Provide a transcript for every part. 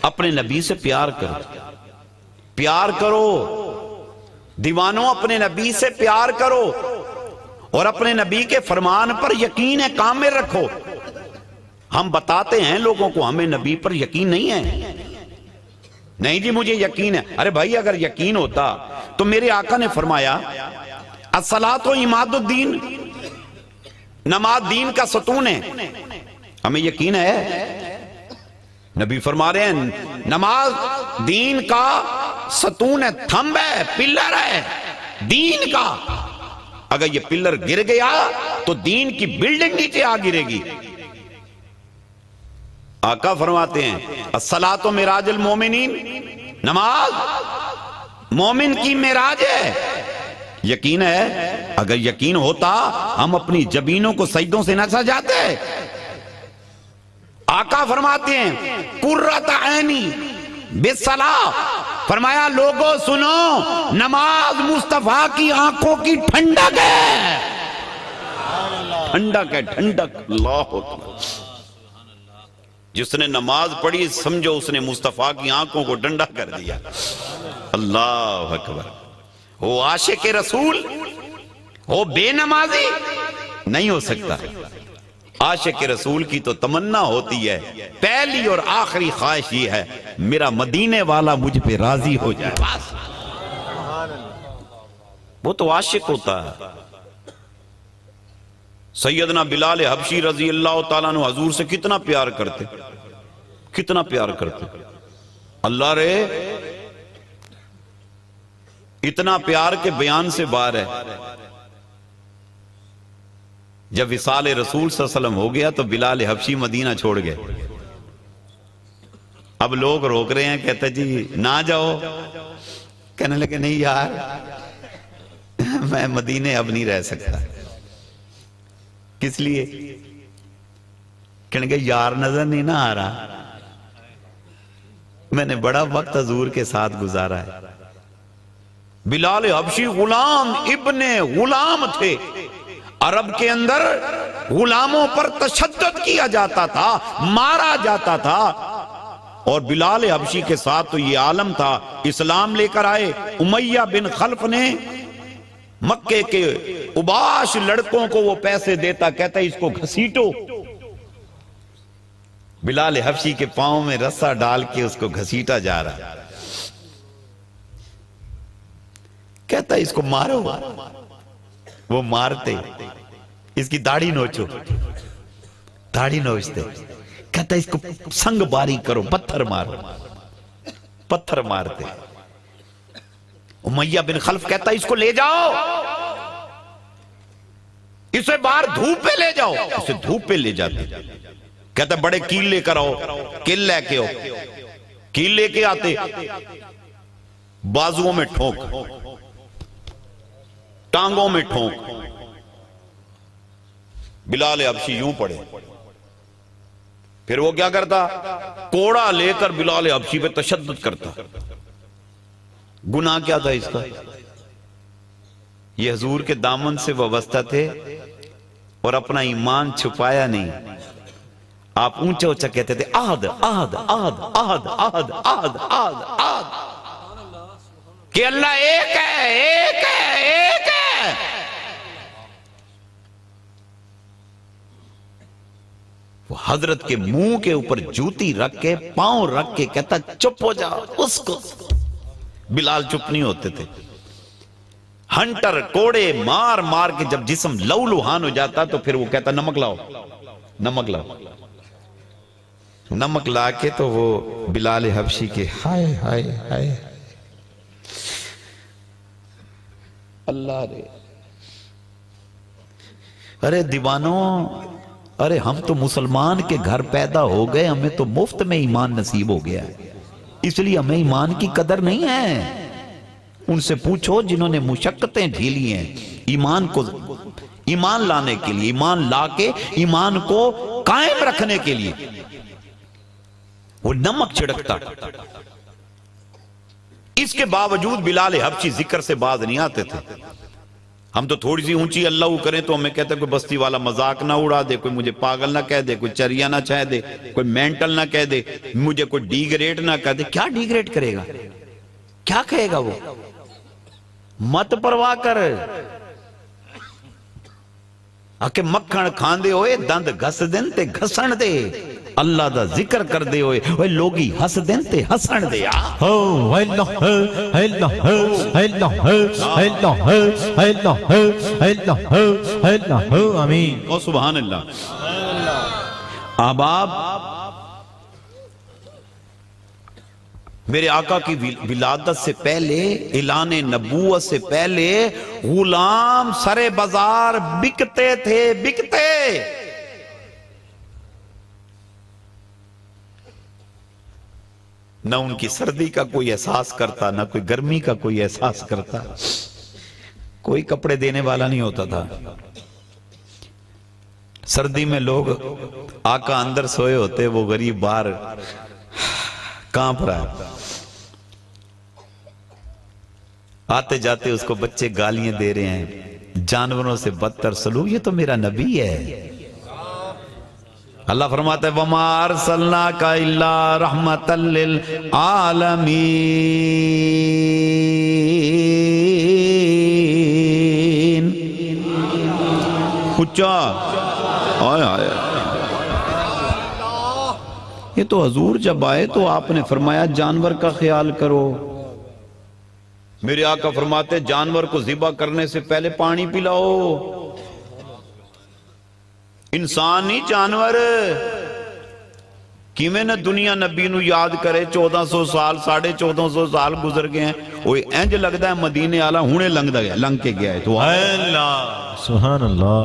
اپنے نبی سے پیار کرو، پیار کرو دیوانوں، اپنے نبی سے پیار کرو اور اپنے نبی کے فرمان پر یقین کامل رکھو۔ ہم بتاتے ہیں لوگوں کو ہمیں نبی پر یقین نہیں ہے، نہیں جی مجھے یقین ہے۔ ارے بھائی اگر یقین ہوتا تو میرے آقا نے فرمایا الصلاۃ عماد الدین، نماز دین کا ستون ہے، ہمیں یقین ہے۔ نبی فرما رہے ہیں نماز دین کا ستون ہے، تھمب ہے، پلر ہے دین کا، اگر یہ پلر گر گیا تو دین کی بلڈنگ نیچے آ گرے گی۔ آقا فرماتے ہیں الصلاۃ معراج المومنین، نماز مومن کی معراج ہے۔ یقین ہے؟ اگر یقین ہوتا ہم اپنی جبینوں کو سجدوں سے نہ سجاتے۔ آقا فرماتے ہیں قرۃ عینی بالصلاۃ، فرمایا لوگوں سنو نماز مصطفیٰ کی آنکھوں کی ٹھنڈک ہے، ٹھنڈک ہے، ٹھنڈک۔ اللہ اکبر، جس نے نماز پڑھی سمجھو اس نے مصطفیٰ کی آنکھوں کو ٹھنڈا کر دیا۔ اللہ اکبر۔ وہ عاشق رسول وہ بے نمازی نہیں ہو سکتا۔ عاشق رسول کی تو تمنا ہوتی ہے، پہلی اور آخری خواہش یہ ہے میرا مدینے والا مجھ پہ راضی ہو جائے، بس۔ وہ تو عاشق ہوتا ہے۔ سیدنا بلال حبشی رضی اللہ تعالیٰ عنہ حضور سے کتنا پیار کرتے، کتنا پیار کرتے۔ اللہ رے اتنا پیار کے بیان سے باہر ہے۔ جب وصال رسول صلی اللہ علیہ وسلم ہو گیا تو بلال حبشی مدینہ چھوڑ گئے۔ اب لوگ روک رہے ہیں، کہتے جی نہ جاؤ، کہنے لگے نہیں یار میں مدینے اب نہیں رہ سکتا۔ کس لیے؟ کہنے لگے یار نظر نہیں نہ آ رہا، میں نے بڑا وقت حضور کے ساتھ گزارا ہے۔ بلال حبشی غلام ابن غلام تھے، عرب کے اندر غلاموں پر تشدد کیا جاتا تھا، مارا جاتا تھا، اور بلال حبشی کے ساتھ تو یہ عالم تھا۔ اسلام لے کر آئے، امیہ بن خلف نے مکے کے اباش لڑکوں کو وہ پیسے دیتا، کہتا اس کو گھسیٹو۔ بلال حبشی کے پاؤں میں رسہ ڈال کے اس کو گھسیٹا جا رہا، کہتا اس کو مارو، وہ مارتے، اس کی داڑھی نوچو، داڑھی نوچتے، کہتا اس کو سنگ باری کرو، پتھر مارو، پتھر مارتے۔ امیہ بن خلف کہتا اس کو لے جاؤ، اسے باہر دھوپ پہ لے جاؤ، اسے دھوپ پہ لے جاتے، کہتا بڑے کیل لے کر آؤ، کیل لے کے آؤ، کیل لے کے آتے، بازوؤں میں ٹھونک، ٹانگوں میں ٹھونک۔ بلال حبشی یوں پڑے، پھر وہ کیا کرتا؟ کوڑا لے کر بلال حبشی پہ تشدد کرتا۔ گناہ کیا تھا اس کا؟ یہ حضور کے دامن سے وابستہ تھے اور اپنا ایمان چھپایا نہیں۔ آپ اونچا اونچا کہتے تھے آہد آہد آہد آہد آہد آہد آہد آہد، کہ اللہ ایک ہے، ایک ہے، ایک ہے۔ وہ حضرت کے منہ کے اوپر جوتی رکھ کے، پاؤں رکھ کے کہتا چپ ہو جا اس کو۔ بلال چپ نہیں ہوتے تھے۔ ہنٹر کوڑے مار مار کے جب جسم لو لوہان ہو جاتا تو پھر وہ کہتا نمک لاؤ، نمک لاؤ، نمک لا کے تو وہ بلال حبشی کے ہائے ہائے ہائے اللہ رے، ارے دیوانوں، ارے ہم تو مسلمان کے گھر پیدا ہو گئے، ہمیں تو مفت میں ایمان نصیب ہو گیا ہے، اس لیے ہمیں ایمان کی قدر نہیں ہے۔ ان سے پوچھو جنہوں نے مشقتیں جھیلی ہیں ایمان کو، ایمان لانے کے لیے، ایمان لا کے ایمان کو قائم رکھنے کے لیے، وہ نمک چھڑکتا۔ اس کے باوجود بلال حبشی ذکر سے باز نہیں آتے تھے۔ ہم تو تھوڑی سی اونچی اللہ کریں تو ہمیں کہتے ہیں کوئی بستی والا مذاق نہ اڑا دے، کوئی مجھے پاگل نہ کہہ دے، کوئی چریا نہ چاہ دے، کوئی مینٹل نہ کہہ دے، مجھے کوئی ڈی گریڈ نہ کہہ دے۔ کیا ڈی گریڈ کرے گا؟ کیا کہے گا وہ؟ مت پرواہ کر، آکے مکھن کھان دے ہوئے دند گھس دن تے گھسن دے، اللہ دا ذکر کر دے ہوئے وہ لوگی ہس دن تے ہسن دے۔ آمین۔ او سبحان اللہ۔ احباب، میرے آقا کی ولادت سے پہلے، اعلان نبوت سے پہلے غلام سر بازار بکتے تھے، بکتے۔ نہ ان کی سردی کا کوئی احساس کرتا، نہ کوئی گرمی کا کوئی احساس کرتا، کوئی کپڑے دینے والا نہیں ہوتا تھا۔ سردی میں لوگ آقا اندر سوئے ہوتے، وہ غریب باہر کانپ رہا ہے، آتے جاتے اس کو بچے گالیاں دے رہے ہیں، جانوروں سے بدتر سلوک۔ یہ تو میرا نبی ہے۔ اللہ فرماتا ہے وَمَا أَرْسَلْنَاكَ إِلَّا رَحْمَةً لِّلْعَالَمِينَ۔ اچھا آئے آئے، یہ تو حضور جب آئے تو آپ نے فرمایا جانور کا خیال کرو۔ میرے آقا فرماتے ہیں جانور کو ذبح کرنے سے پہلے پانی پلاؤ۔ انسان نہیں جانور کیویں نہ دنیا نبی نو یاد کرے۔ 1400 سال 1450 سال گزر گئے ہیں، وہ انج لگتا ہے مدینے والا ہونے لنگ کے گیا ہے۔ تو اللہ سبحان اللہ۔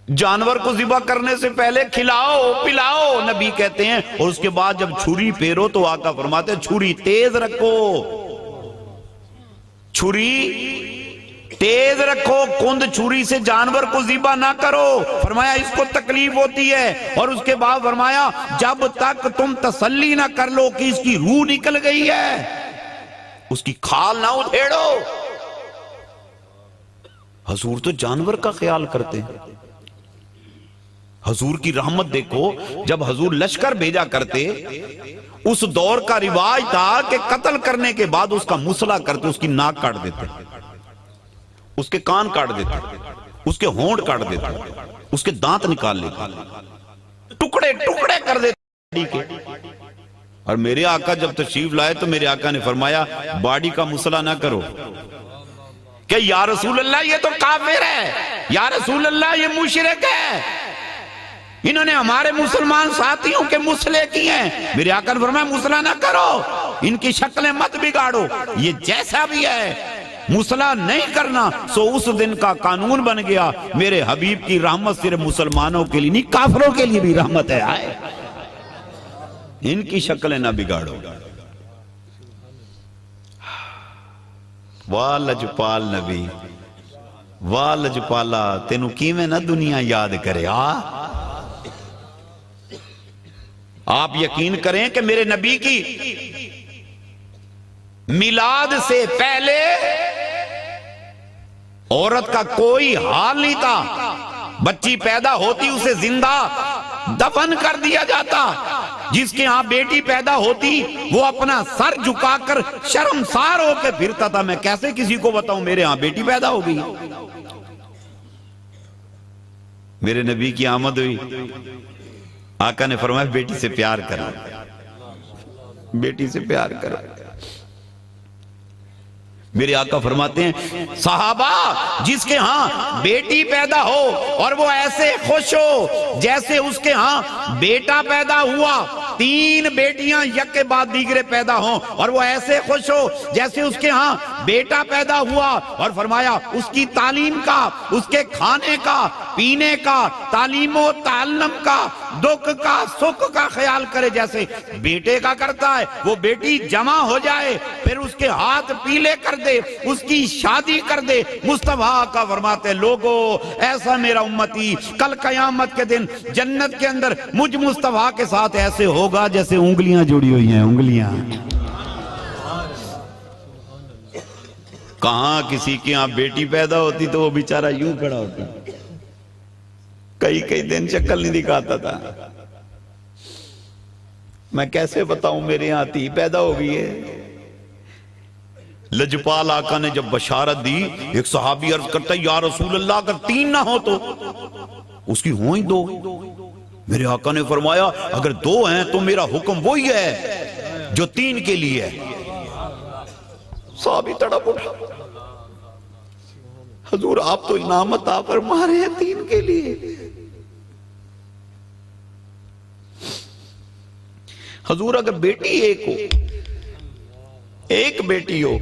جانور کو ذبح کرنے سے پہلے کھلاؤ پلاؤ نبی کہتے ہیں، اور اس کے بعد جب چھری پھیرو تو آقا فرماتے ہیں چھری تیز رکھو، چھری تیز رکھو، کند چھری سے جانور کو ذبح نہ کرو۔ فرمایا اس کو تکلیف ہوتی ہے، اور اس کے بعد فرمایا جب تک تم تسلی نہ کر لو کہ اس کی روح نکل گئی ہے، اس کی کھال نہ ادھیڑو۔ حضور تو جانور کا خیال کرتے ہیں۔ حضور کی رحمت دیکھو، جب حضور لشکر بھیجا کرتے، اس دور کا رواج تھا کہ قتل کرنے کے بعد اس کا مسئلہ کرتے، اس کی ناک کاٹ دیتے، اس کے کان کاٹ دیتے، اس کے ہونٹ کاٹ دیتے، اس کے دانت نکال لیتے، ٹکڑے ٹکڑے کر دیتے۔ اور میرے آقا جب تشریف لائے تو میرے آقا نے فرمایا باڈی کا مسئلہ نہ کرو، کہ یا رسول اللہ یہ تو کافر ہے، یا رسول اللہ یہ مشرک ہے، انہوں نے ہمارے مسلمان ساتھیوں کے مسئلے کی ہیں۔ میرے آقا نے فرمایا مسئلہ نہ کرو، ان کی شکلیں مت بگاڑو، یہ جیسا بھی ہے مسئلہ نہیں کرنا۔ سو اس دن کا قانون بن گیا، میرے حبیب کی رحمت صرف مسلمانوں کے لیے نہیں، کافروں کے لیے بھی رحمت ہے۔ آئے ان کی شکلیں نہ بگاڑو۔ واہ لجپال نبی، واہ لجپالا، تینوں کیویں نہ دنیا یاد کرے۔ آپ یقین کریں کہ میرے نبی کی میلاد سے پہلے عورت کا کوئی حال نہیں تھا، بچی پیدا ہوتی اسے زندہ دفن کر دیا جاتا۔ جس کے ہاں بیٹی پیدا ہوتی وہ اپنا سر جھکا کر شرمسار ہو کے پھرتا تھا، میں کیسے کسی کو بتاؤں میرے ہاں بیٹی پیدا ہو گئی۔ میرے نبی کی آمد ہوئی، آقا نے فرمایا بیٹی سے پیار کرو، بیٹی سے پیار کرو۔ میرے آقا فرماتے ہیں صحابہ جس کے ہاں بیٹی پیدا ہو اور وہ ایسے خوش ہو جیسے اس کے ہاں بیٹا پیدا ہوا، 3 بیٹیاں یک کے بعد دیگرے پیدا ہوں، اور وہ ایسے خوش ہو جیسے اس کے ہاں بیٹا پیدا ہوا، اور فرمایا اس کی تعلیم کا، اس کے کھانے کا، پینے کا، تعلیم و تعلم کا، دکھ کا، سکھ کا خیال کرے جیسے بیٹے کا کرتا ہے۔ وہ بیٹی جمع ہو جائے، پھر اس کے ہاتھ پیلے کر دے، اس کی شادی کر دے۔ مصطفیٰ کا فرماتے لوگو ایسا میرا امتی کل قیامت کے دن جنت کے اندر مجھ مصطفیٰ کے ساتھ ایسے ہوگا جیسے انگلیاں جڑی ہوئی ہیں، انگلیاں۔ کہاں کسی کے یہاں بیٹی پیدا ہوتی تو وہ بیچارہ یوں کھڑا ہوتا، کئی دن شکل نہیں دکھاتا تھا. میں کیسے بتاؤں میرے یہاں تھی پیدا ہو گئی ہے. لجپال آقا نے جب بشارت دی، ایک صحابی عرض کرتا ہے یا رسول اللہ اگر 3 نہ ہو تو؟ اس کی ہوئی 2. میرے آقا نے فرمایا اگر 2 ہیں تو میرا حکم وہی ہے جو 3 کے لیے ہے. صحابی تڑپ اٹھا، حضور آپ تو انعام عطا فرما رہے ہیں 3 کے لیے. حضور اگر بیٹی ایک ہو، ایک بیٹی ہو،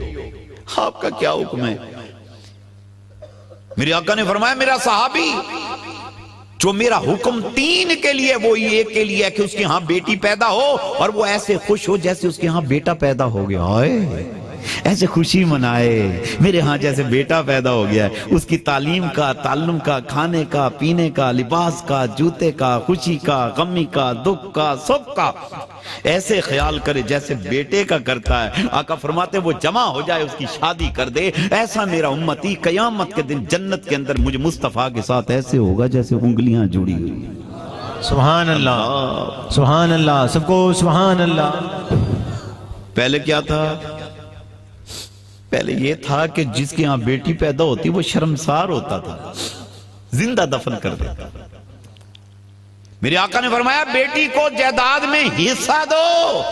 آپ کا کیا حکم ہے؟ میرے آقا نے فرمایا میرا صحابی جو میرا حکم 3 کے لیے وہی 1 کے لیے ہے کہ اس کے ہاں بیٹی پیدا ہو اور وہ ایسے خوش ہو جیسے اس کے ہاں بیٹا پیدا ہو گیا. ایسے خوشی منائے میرے ہاں جیسے بیٹا پیدا ہو گیا ہے. اس کی تعلیم کا، تعلم کا، کھانے کا، پینے کا، لباس کا، جوتے کا، خوشی کا، غمی کا، دکھ کا، سب کا ایسے خیال کرے جیسے بیٹے کا کرتا ہے. آقا فرماتے وہ جمع ہو جائے اس کی شادی کر دے. ایسا میرا امتی قیامت کے دن جنت کے اندر مجھے مصطفیٰ کے ساتھ ایسے ہوگا جیسے انگلیاں جڑی ہوئی. سبحان اللہ، سبحان اللہ، سب کو سبحان اللہ. پہلے کیا تھا؟ پہلے یہ تھا کہ جس کے ہاں بیٹی پیدا ہوتی وہ شرمسار ہوتا تھا، زندہ دفن کر دیتا. میرے آقا نے فرمایا بیٹی کو جائیداد میں حصہ دو.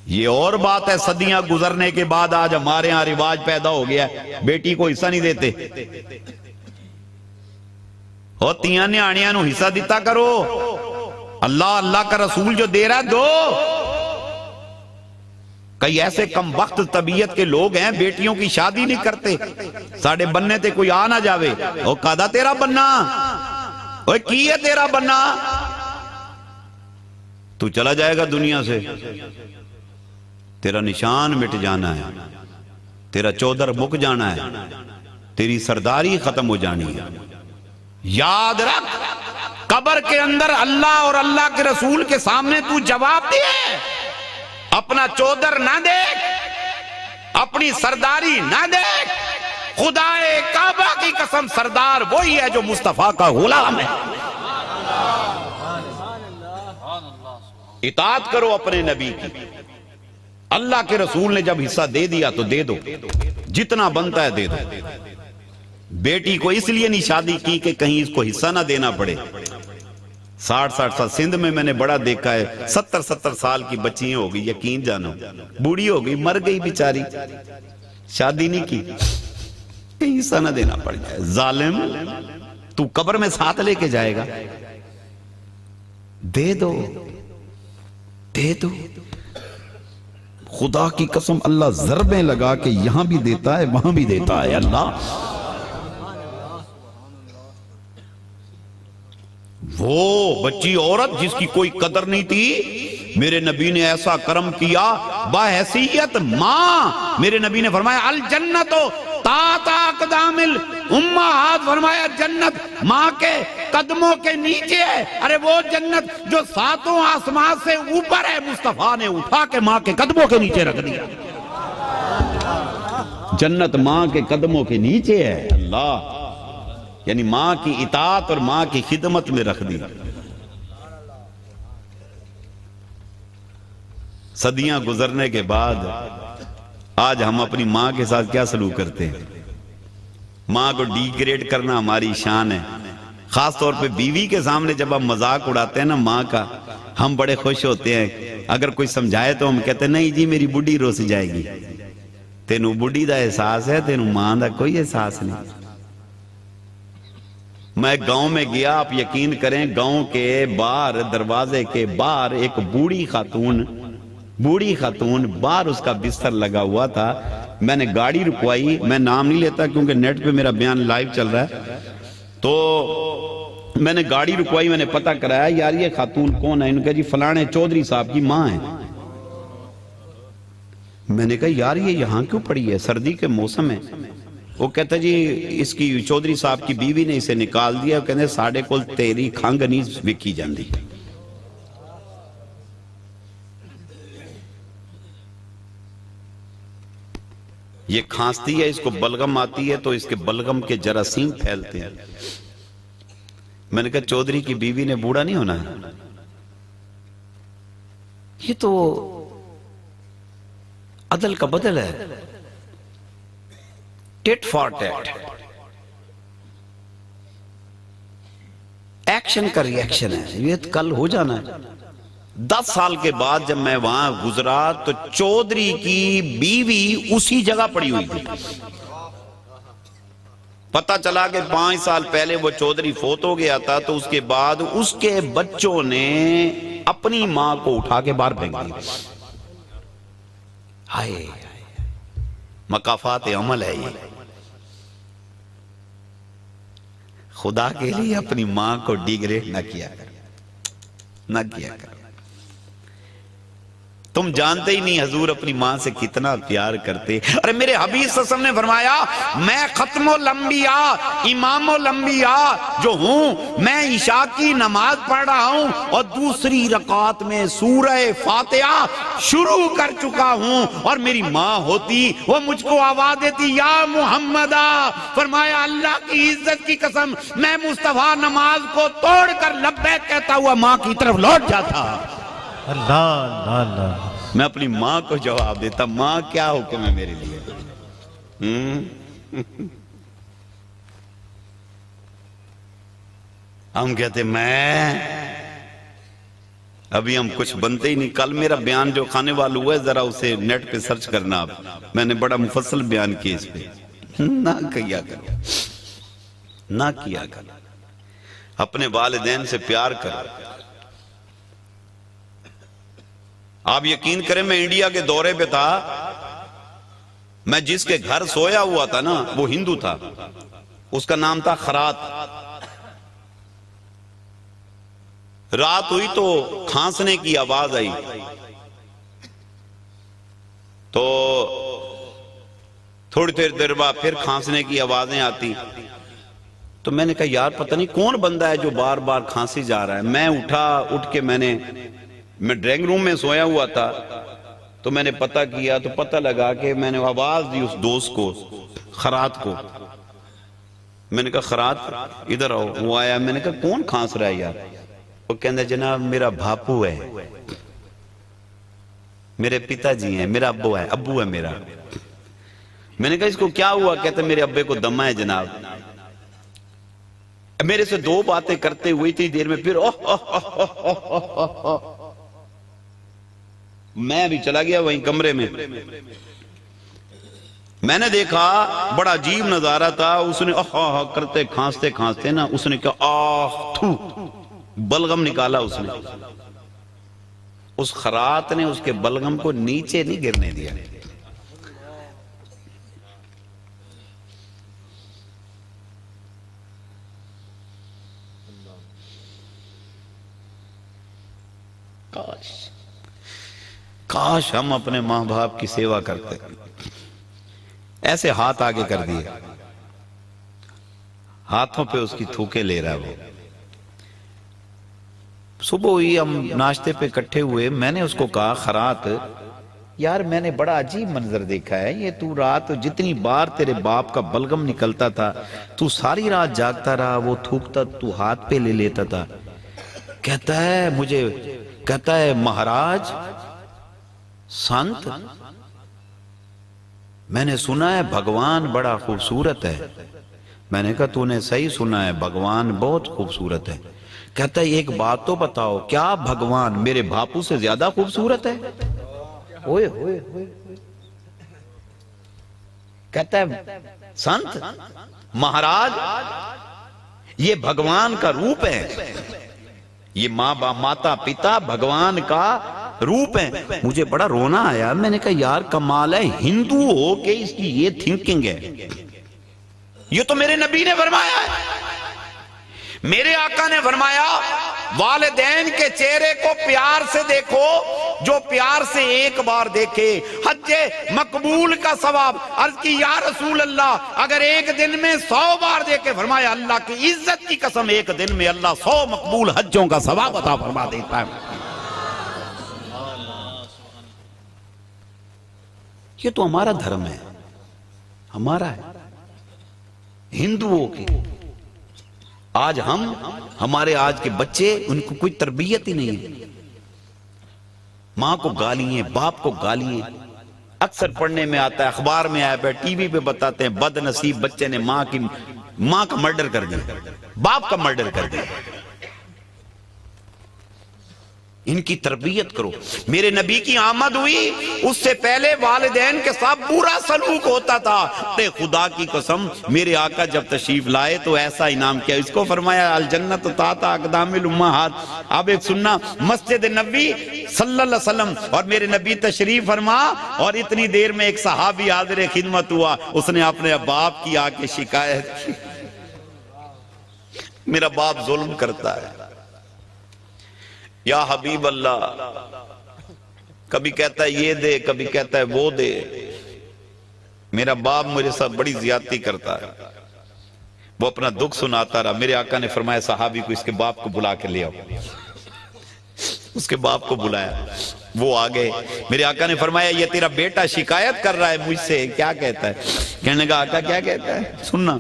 یہ اور بات ہے صدیاں گزرنے کے بعد آج ہمارے ہاں رواج پیدا ہو گیا ہے بیٹی کو حصہ نہیں دیتے. اور تیاں نیاڑیاں نو حصہ دیتا کرو. اللہ کا رسول جو دے رہا ہے دو. کئی ایسے کم وقت طبیعت کے لوگ ہیں بیٹیوں کی شادی نہیں کرتے. ساڑھے بننے تے کوئی آ نہ جاوے او کادا تیرا بننا، اوہ کی ہے تیرا بننا؟ تو چلا جائے گا دنیا سے، تیرا نشان مٹ جانا ہے، تیرا چودر مک جانا ہے، تیری سرداری ختم ہو جانی ہے. یاد رکھ قبر کے اندر اللہ اور اللہ کے رسول کے سامنے تو جواب دے. اپنا چودر نہ دیکھ، اپنی سرداری نہ دیکھ. خدا کعبہ کی قسم سردار وہی ہے جو مصطفیٰ کا غلام ہے. اطاعت کرو اپنے نبی کی. اللہ کے رسول نے جب حصہ دے دیا تو دے دو، جتنا بنتا ہے دے دو. بیٹی کو اس لیے نہیں شادی کی کہ کہیں اس کو حصہ نہ دینا پڑے. 60 سال سندھ میں نے بڑا دیکھا ہے 70 سال کی بچیاں ہو گئی، یقین جانو بوڑھی ہو گئی، مر گئی بیچاری، شادی نہیں کی، کہیں حصہ نہ دینا پڑ جائے. ظالم تو قبر میں ساتھ لے کے جائے گا. دے دو دے دو. خدا کی قسم اللہ ضربیں لگا کے یہاں بھی دیتا ہے وہاں بھی دیتا ہے. اللہ وہ بچی عورت جس کی کوئی قدر نہیں تھی، میرے نبی نے ایسا کرم کیا بحیثیت ماں. میرے نبی نے فرمایا الجنت تحت اقدام الامہات، فرمایا جنت ماں کے قدموں کے نیچے ہے. ارے وہ جنت جو 7 آسمان سے اوپر ہے مصطفیٰ نے اٹھا کے ماں کے قدموں کے نیچے رکھ دیا. جنت ماں کے قدموں کے نیچے ہے. اللہ یعنی ماں کی اطاعت اور ماں کی خدمت میں رکھ دی. صدیاں گزرنے کے بعد آج ہم اپنی ماں کے ساتھ کیا سلوک کرتے ہیں؟ ماں کو ڈی گریڈ کرنا ہماری شان ہے. خاص طور پہ بیوی کے سامنے جب ہم مذاق اڑاتے ہیں نا ماں کا، ہم بڑے خوش ہوتے ہیں. اگر کوئی سمجھائے تو ہم کہتے ہیں نہیں جی میری بڈھی روس جائے گی. تینوں بڈھی دا احساس ہے، تینوں ماں دا کوئی احساس نہیں. میں گاؤں میں گیا، آپ یقین کریں گاؤں کے باہر دروازے کے باہر ایک بوڑھی خاتون باہر اس کا بستر لگا ہوا تھا. میں نے گاڑی رکوائی، میں نام نہیں لیتا کیونکہ نیٹ پہ میرا بیان لائیو چل رہا ہے. تو میں نے گاڑی رکوائی، میں نے پتہ کرایا یار یہ خاتون کون ہے؟ انہوں نے کہا جی فلانے چودھری صاحب کی ماں ہے. میں نے کہا یار یہ یہاں کیوں پڑی ہے؟ سردی کے موسم ہے. وہ کہتا جی اس کی چودھری صاحب کی بیوی نے اسے نکال دیا. وہ کہتے ساڑھے کول تیری کھنگ نہیں وکی جاندی. یہ کھانستی ہے، اس کو بلغم آتی ہے تو اس کے بلغم کے جراثیم پھیلتے ہیں۔ میں نے کہا چودھری کی بیوی نے بوڑھا نہیں ہونا ہے، یہ تو عدل کا بدل ہے، ٹٹ فار ٹیٹ، ایکشن کا ری ایکشن ہے، یہ کل ہو جانا ہے۔ 10 سال کے بعد جب میں وہاں گزرا تو چودھری کی بیوی اسی جگہ پڑی ہوئی تھی۔ پتہ چلا کہ 5 سال پہلے وہ چودھری فوت ہو گیا تھا، تو اس کے بعد اس کے بچوں نے اپنی ماں کو اٹھا کے باہر پھینک دی۔ ہائے مقافات عمل ہے یہ، خدا کے لیے اپنی ماں کو ڈیگریڈ نہ کیا کر، نہ کیا کر۔ تم جانتے ہی نہیں حضور اپنی ماں سے کتنا پیار کرتے۔ ارے میرے حبیب صلی اللہ علیہ وسلم نے فرمایا میں ختم الانبیاء امام الانبیاء جو ہوں، میں عشاء کی نماز پڑھ رہا ہوں اور دوسری رکعت میں سورہ فاتحہ شروع کر چکا ہوں، اور میری ماں ہوتی وہ مجھ کو آواز دیتی یا محمدہ، فرمایا اللہ کی عزت کی قسم میں مصطفیٰ نماز کو توڑ کر لبیک کہتا ہوا ماں کی طرف لوٹ جاتا۔ اللہ اللہ اللہ، میں اپنی ماں کو جواب دیتا، ماں کیا حکم ہے میرے لیے؟ ہم کہتے میں ابھی ہم کچھ بنتے ہی نہیں۔ کل میرا بیان جو کھانے والا ہوا ہے ذرا اسے نیٹ پہ سرچ کرنا آپ، میں نے بڑا مفصل بیان کیا اس پہ۔ نہ کیا کرو، نہ کیا کرو، اپنے والدین سے پیار کرو۔ آپ یقین کریں میں انڈیا کے دورے پہ تھا، میں جس کے گھر سویا ہوا تھا نا وہ ہندو تھا، اس کا نام تھا خرات۔ رات ہوئی تو کھانسنے کی آواز آئی، تو تھوڑی دیر بعد پھر کھانسنے کی آوازیں آتی، تو میں نے کہا یار پتہ نہیں کون بندہ ہے جو بار بار کھانسی جا رہا ہے۔ میں اٹھ کے میں ڈرائنگ روم میں سویا ہوا تھا، تو میں نے پتہ کیا تو پتہ لگا کہ میں نے آواز دی اس دوست کو، خرات کو۔ میں نے کہا خرات ادھر آؤ، وہ آیا، میں نے کہا کون کھانس رہا ہے یار؟ وہ کہندہ جناب میرا بھاپو ہے، میرے پتا جی ہیں، میرا ابو ہے میرا۔ میں نے کہا اس کو کیا ہوا؟ کہتے میرے ابے کو دمہ ہے جناب۔ میرے سے 2 باتیں کرتے ہوئی تھی دیر میں، پھر میں بھی چلا گیا وہیں کمرے میں۔ میں نے دیکھا بڑا عجیب نظارہ تھا، اس نے کرتے کھانستے نا، اس نے کہا تھو، بلغم نکالا اس نے۔ اس خرات نے اس کے بلغم کو نیچے نہیں گرنے دیا۔ کاش ہم اپنے ماں باپ کی سیوا کرتے۔ ایسے ہاتھ آگے کر دیے، ہاتھوں پہ اس کی تھوکے لے رہا وہ۔ صبح ہوئی ہم ناشتے پہ اکٹھے ہوئے، میں نے اس کو کہا خرات یار میں نے بڑا عجیب منظر دیکھا ہے، یہ تو رات جتنی بار تیرے باپ کا بلغم نکلتا تھا تو ساری رات جاگتا رہا، وہ تھوکتا تو ہاتھ پہ لے لیتا تھا۔ کہتا ہے مہاراج سنت میں نے سنا ہے بھگوان بڑا خوبصورت ہے۔ میں نے کہا تو نے صحیح سنا ہے، بھگوان بہت خوبصورت ہے۔ کہتا ہے ایک بات تو بتاؤ، کیا بھگوان میرے باپو سے زیادہ خوبصورت ہے؟ ہوئے ہوئے ہوئے۔ کہتا ہے سنت مہاراج یہ بھگوان کا روپ ہے، یہ ماتا پتا بھگوان کا روپ ہے۔ مجھے بڑا رونا آیا، میں نے کہا یار کمال ہے، ہندو ہو کہ اس کی یہ تھنکنگ ہے۔ یہ تو میرے نبی نے فرمایا ہے، میرے آقا نے فرمایا والدین کے چہرے کو پیار سے دیکھو، جو پیار سے ایک بار دیکھے حج مقبول کا ثواب۔ عرض کی یا رسول اللہ اگر ایک دن میں 100 بار دیکھے، فرمایا اللہ کی عزت کی قسم ایک دن میں اللہ 100 مقبول حجوں کا ثواب عطا فرما دیتا ہے۔ یہ تو ہمارا دھرم ہے، ہمارا ہے، ہندوؤں کی۔ آج ہمارے آج کے بچے، ان کو کوئی تربیت ہی نہیں ہے، ماں کو گالی ہیں، باپ کو گالی ہیں۔ اکثر پڑھنے میں آتا ہے، اخبار میں آیا ہے، ٹی وی پہ بتاتے ہیں بد نصیب بچے نے ماں کا مرڈر کر دیا، باپ کا مرڈر کر دیا۔ ان کی تربیت کرو۔ میرے نبی کی آمد ہوئی، اس سے پہلے والدین کے ساتھ برا سلوک ہوتا تھا۔ خدا کی قسم، میرے آقا جب تشریف لائے تو ایسا انعام کیا، اس کو فرمایا الجنت تحت اقدام الامہات۔ اب ایک سننا، مسجد نبی صلی اللہ علیہ وسلم اور میرے نبی تشریف فرما، اور اتنی دیر میں ایک صحابی حاضر خدمت ہوا، اس نے اپنے باپ کی آ کے شکایت کی، میرا باپ ظلم کرتا ہے یا حبیب اللہ، کبھی کہتا ہے یہ دے، کبھی کہتا ہے وہ دے، میرا باپ میرے ساتھ بڑی زیادتی کرتا ہے۔ وہ اپنا دکھ سناتا رہا۔ میرے آقا نے فرمایا صحابی کو اس کے باپ کو بلا کے لے آؤ۔ اس کے باپ کو بلایا، وہ آگئے۔ میرے آقا نے فرمایا یہ تیرا بیٹا شکایت کر رہا ہے مجھ سے، کیا کہتا ہے؟ کہنے کا آقا کیا کہتا ہے؟ سننا۔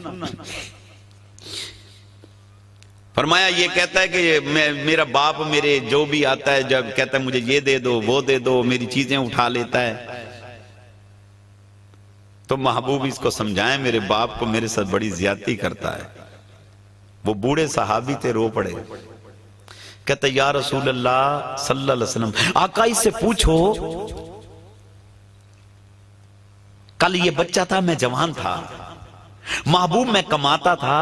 فرمایا یہ کہتا ہے کہ میرا باپ میرے جو بھی آتا ہے جب کہتا ہے مجھے یہ دے دو وہ دے دو، میری چیزیں اٹھا لیتا ہے۔ تو محبوب اس کو سمجھائیں، میرے باپ کو میرے ساتھ بڑی زیادتی کرتا ہے۔ وہ بوڑھے صحابی تھے، رو پڑے، کہتا ہے یا رسول اللہ صلی اللہ علیہ وسلم، آقا اس سے پوچھو، کل یہ بچہ تھا، میں جوان تھا، محبوب میں کماتا تھا،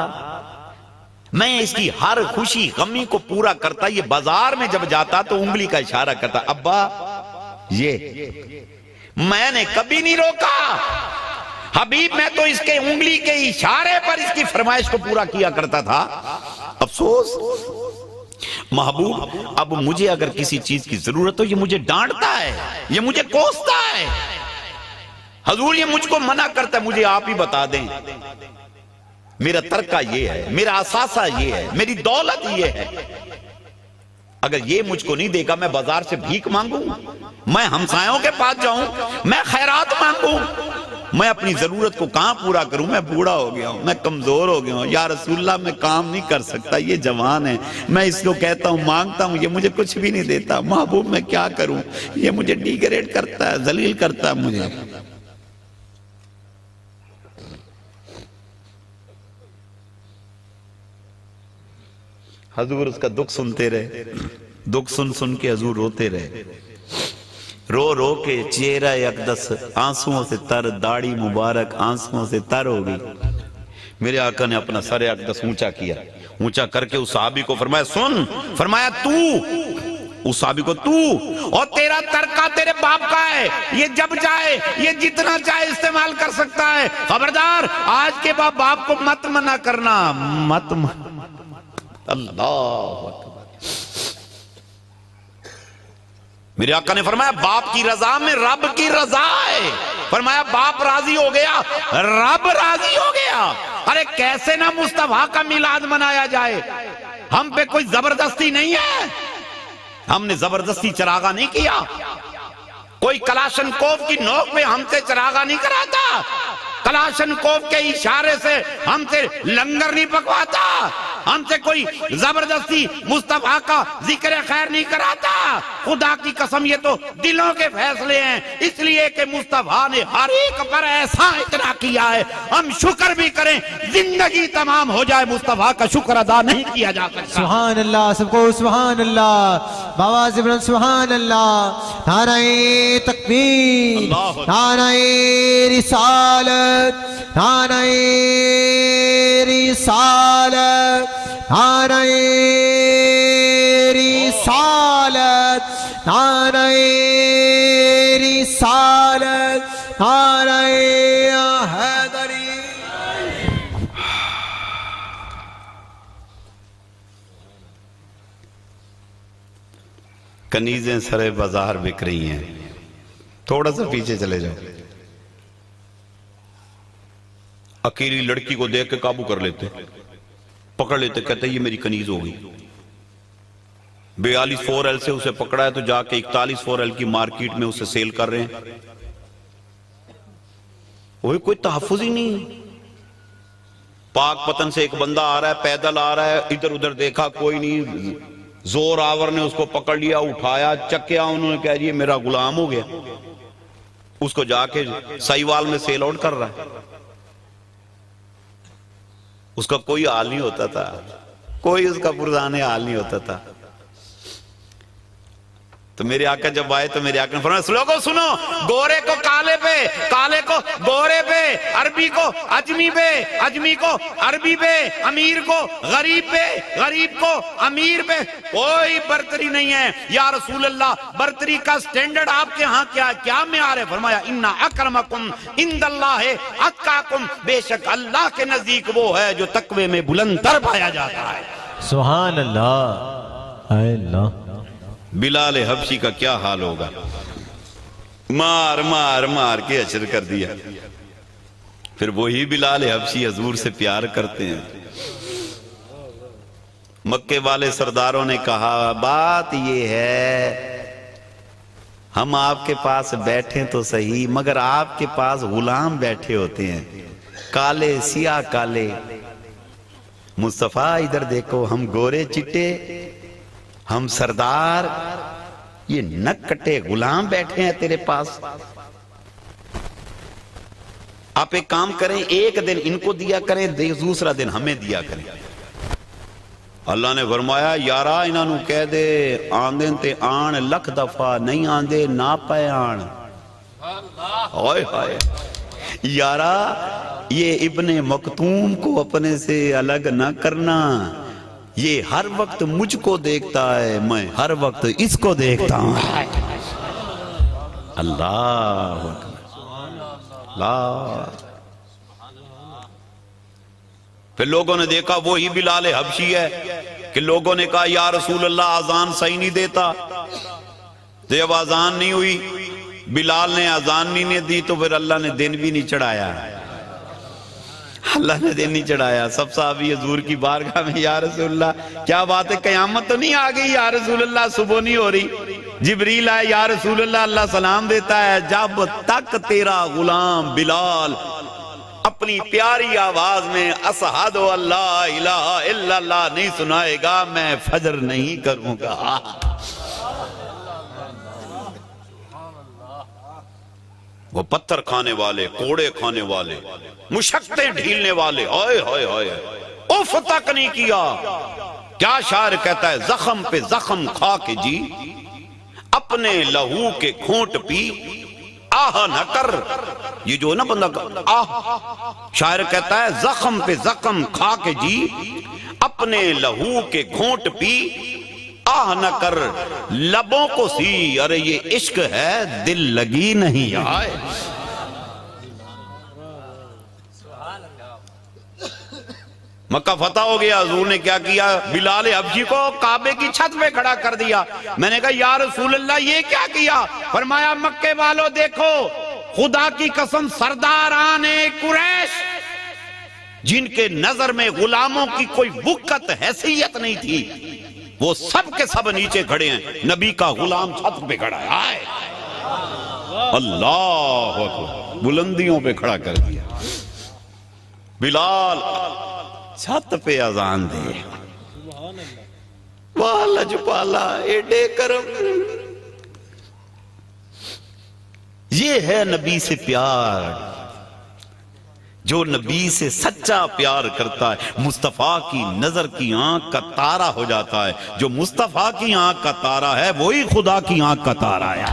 میں اس کی ہر خوشی غمی کو پورا کرتا، یہ بازار میں جب جاتا تو انگلی کا اشارہ کرتا، ابا یہ، میں نے کبھی نہیں روکا حبیب، میں تو اس کے انگلی کے اشارے پر اس کی فرمائش کو پورا کیا کرتا تھا۔ افسوس محبوب اب مجھے اگر کسی چیز کی ضرورت ہو یہ مجھے ڈانٹتا ہے، یہ مجھے کوستا ہے، حضور یہ مجھ کو منع کرتا ہے، مجھے آپ ہی بتا دیں، میرا ترکہ یہ ہے، میرا اساسہ یہ ہے، میری دولت یہ ہے، اگر یہ مجھ کو نہیں دے گا میں بازار سے بھیک مانگوں، میں ہمسایوں کے پاس جاؤں، میں خیرات مانگوں، میں اپنی ضرورت کو کہاں پورا کروں؟ میں بوڑھا ہو گیا ہوں، میں کمزور ہو گیا ہوں، یا رسول اللہ میں کام نہیں کر سکتا، یہ جوان ہے، میں اس کو کہتا ہوں مانگتا ہوں، یہ مجھے کچھ بھی نہیں دیتا، محبوب میں کیا کروں؟ یہ مجھے ڈیگریڈ کرتا ہے، ذلیل کرتا ہے مجھے۔ حضور اس کا دکھ سنتے رہے، دکھ سن کے حضور روتے رہے، رو رو کے چہرہ اقدس آنسوؤں سے تر، داڑھی مبارک آنسوؤں سے تر ہو گئی۔ میرے آقا نے اپنا سر اقدس اونچا کیا، اونچا کر کے اس صحابی کو فرمایا سن، فرمایا تو، اس صحابی کو تو، اور تیرا ترکہ تیرے باپ کا ہے، یہ جب چاہے یہ جتنا چاہے استعمال کر سکتا ہے، خبردار آج کے بعد باپ کو مت منع کرنا، مت منع۔ اللہ اکبر۔ میرے آقا نے فرمایا باپ کی رضا میں رب کی رضا ہے، فرمایا باپ راضی ہو گیا رب راضی ہو گیا۔ ارے کیسے نہ مصطفیٰ کا میلاد منایا جائے، ہم پہ کوئی زبردستی نہیں ہے، ہم نے زبردستی چراغا نہیں کیا، کوئی کلاشن کوف کی نوک پہ ہم سے چراغا نہیں کراتا، کلاشن کوف کے اشارے سے ہم سے لنگر نہیں پکواتا، ہم سے کوئی زبردستی مصطفیٰ کا ذکر خیر نہیں کراتا۔ خدا کی قسم یہ تو دلوں کے فیصلے ہیں، اس لیے کہ مصطفیٰ نے ہر ایک پر ایسا اتنا کیا ہے، ہم شکر بھی کریں، زندگی تمام ہو جائے مصطفیٰ کا شکر ادا نہیں کیا جا سکتا۔ سبحان اللہ، سب کو سبحان اللہ، باواز ابن سبحان اللہ، نعرہ تکبیر، نعرہ رسالت، نعرہ رسالت، نعرہ رسالت، نعرہ رسالت، نعرہ حیدری۔ کنیزیں سرے بازار بک رہی ہیں، تھوڑا سا پیچھے چلے جاؤ، اکیلی لڑکی کو دیکھ کے قابو کر لیتے، پکڑ لیتے، کہتے یہ میری کنیز ہو گئی، 42 4L سے اسے پکڑا ہے تو جا کے 41 4L کی مارکیٹ میں اسے سیل کر رہے ہیں۔ وہی کوئی تحفظ ہی نہیں. پاک پتن سے ایک بندہ آ رہا ہے، پیدل آ رہا ہے، ادھر ادھر دیکھا کوئی نہیں، زور آور نے اس کو پکڑ لیا، اٹھایا، چکیا، انہوں نے کہا جی میرا غلام ہو گیا. اس کو جا کے سائیوال میں سیل آؤٹ کر رہا ہے. اس کا کوئی حال نہیں ہوتا تھا، کوئی اس کا پرزانے حال نہیں ہوتا تھا. تو میرے آقا جب آئے تو میرے آقا نے فرمایا لوگوں سنو، گورے کو کالے پہ، کالے کو گورے پہ، عربی کو اجمی پہ، اجمی کو عربی پہ، امیر کو غریب پہ، غریب کو امیر پہ کوئی برتری نہیں ہے. یا رسول اللہ برتری کا سٹینڈرڈ آپ کے ہاں کیا معیار ہے؟ فرمایا ان اکرمکم عند اللہ اتقاکم، بے شک اللہ کے نزدیک وہ ہے جو تقوی میں بلند تر پایا جاتا ہے. سبحان اللہ. اے اللہ. بلال حبشی کا کیا حال ہوگا؟ مار مار مار کے اشر کر دیا. پھر وہی بلال حبشی حضور سے پیار کرتے ہیں. مکے والے سرداروں نے کہا بات یہ ہے ہم آپ کے پاس بیٹھیں تو صحیح، مگر آپ کے پاس غلام بیٹھے ہوتے ہیں، کالے سیاہ کالے. مصطفیٰ ادھر دیکھو، ہم گورے چٹے، ہم سردار، یہ نک کٹے غلام بیٹھے ہیں تیرے پاس. آپ ایک کام کریں، ایک دن ان کو دیا کریں، دوسرا دن ہمیں دیا کریں. اللہ نے فرمایا یارا انہاں نو کہہ دے آندیں تے آن لکھ دفعہ، نہیں آندے نہ پائے آن. اوئے ہائے یارا، یہ ابن مکتوم کو اپنے سے الگ نہ کرنا، یہ ہر وقت مجھ کو دیکھتا ہے، میں ہر وقت اس کو دیکھتا ہوں. اللہ اللہ. پھر لوگوں نے دیکھا وہی بلال حبشی ہے کہ لوگوں نے کہا یا رسول اللہ اذان صحیح نہیں دیتا. جب اذان نہیں ہوئی، بلال نے اذان نہیں دی، تو پھر اللہ نے دن بھی نہیں چڑھایا. اللہ نے دن نہیں چڑھایا. سب صحابی حضور کی بارگاہ میں یا رسول اللہ کیا بات ہے، قیامت تو نہیں آ گئی؟ یا رسول اللہ صبح نہیں ہو رہی. جبریل آئے، یا رسول اللہ اللہ سلام دیتا ہے جب تک تیرا غلام بلال اپنی پیاری آواز میں اشہد ان لا الہ الا اللہ نہیں سنائے گا میں فجر نہیں کروں گا. وہ پتھر کھانے والے، کوڑے کھانے والے، مشقتیں ڈھیلنے والے، آئے ہائے ہائے، اف تک نہیں کیا. کیا شاعر کہتا ہے، زخم پہ زخم کھا کے جی، اپنے لہو کے گھونٹ پی، آہ نہ کر. یہ جو نا بندہ آہ، شاعر کہتا ہے زخم پہ زخم کھا کے جی، اپنے لہو کے گھونٹ پی، آہ نہ کر لبوں کو سی. ارے یہ عشق ہے دل لگی نہیں. آئے مکہ فتح ہو گیا، حضور نے کیا کیا؟ بلال حبشی کو کعبے کی چھت پہ کھڑا کر دیا. میں نے کہا یا رسول اللہ یہ کیا کیا؟ فرمایا مکے والو دیکھو، خدا کی قسم سرداران قریش جن کے نظر میں غلاموں کی کوئی وقت حیثیت نہیں تھی، وہ سب کے سب نیچے کھڑے ہیں، نبی کا غلام چھت پہ کھڑا ہے. آئے اللہ اکبر، بلندیوں پہ کھڑا کر دیا. بلال چھت پہ اذان دے. واہ لجپالا، ایڈے کرم. یہ ہے نبی سے پیار. جو نبی سے سچا پیار کرتا ہے مصطفیٰ کی نظر کی آنکھ کا تارا ہو جاتا ہے. جو مصطفیٰ کی آنکھ کا تارا ہے وہی خدا کی آنکھ کا تارا ہے.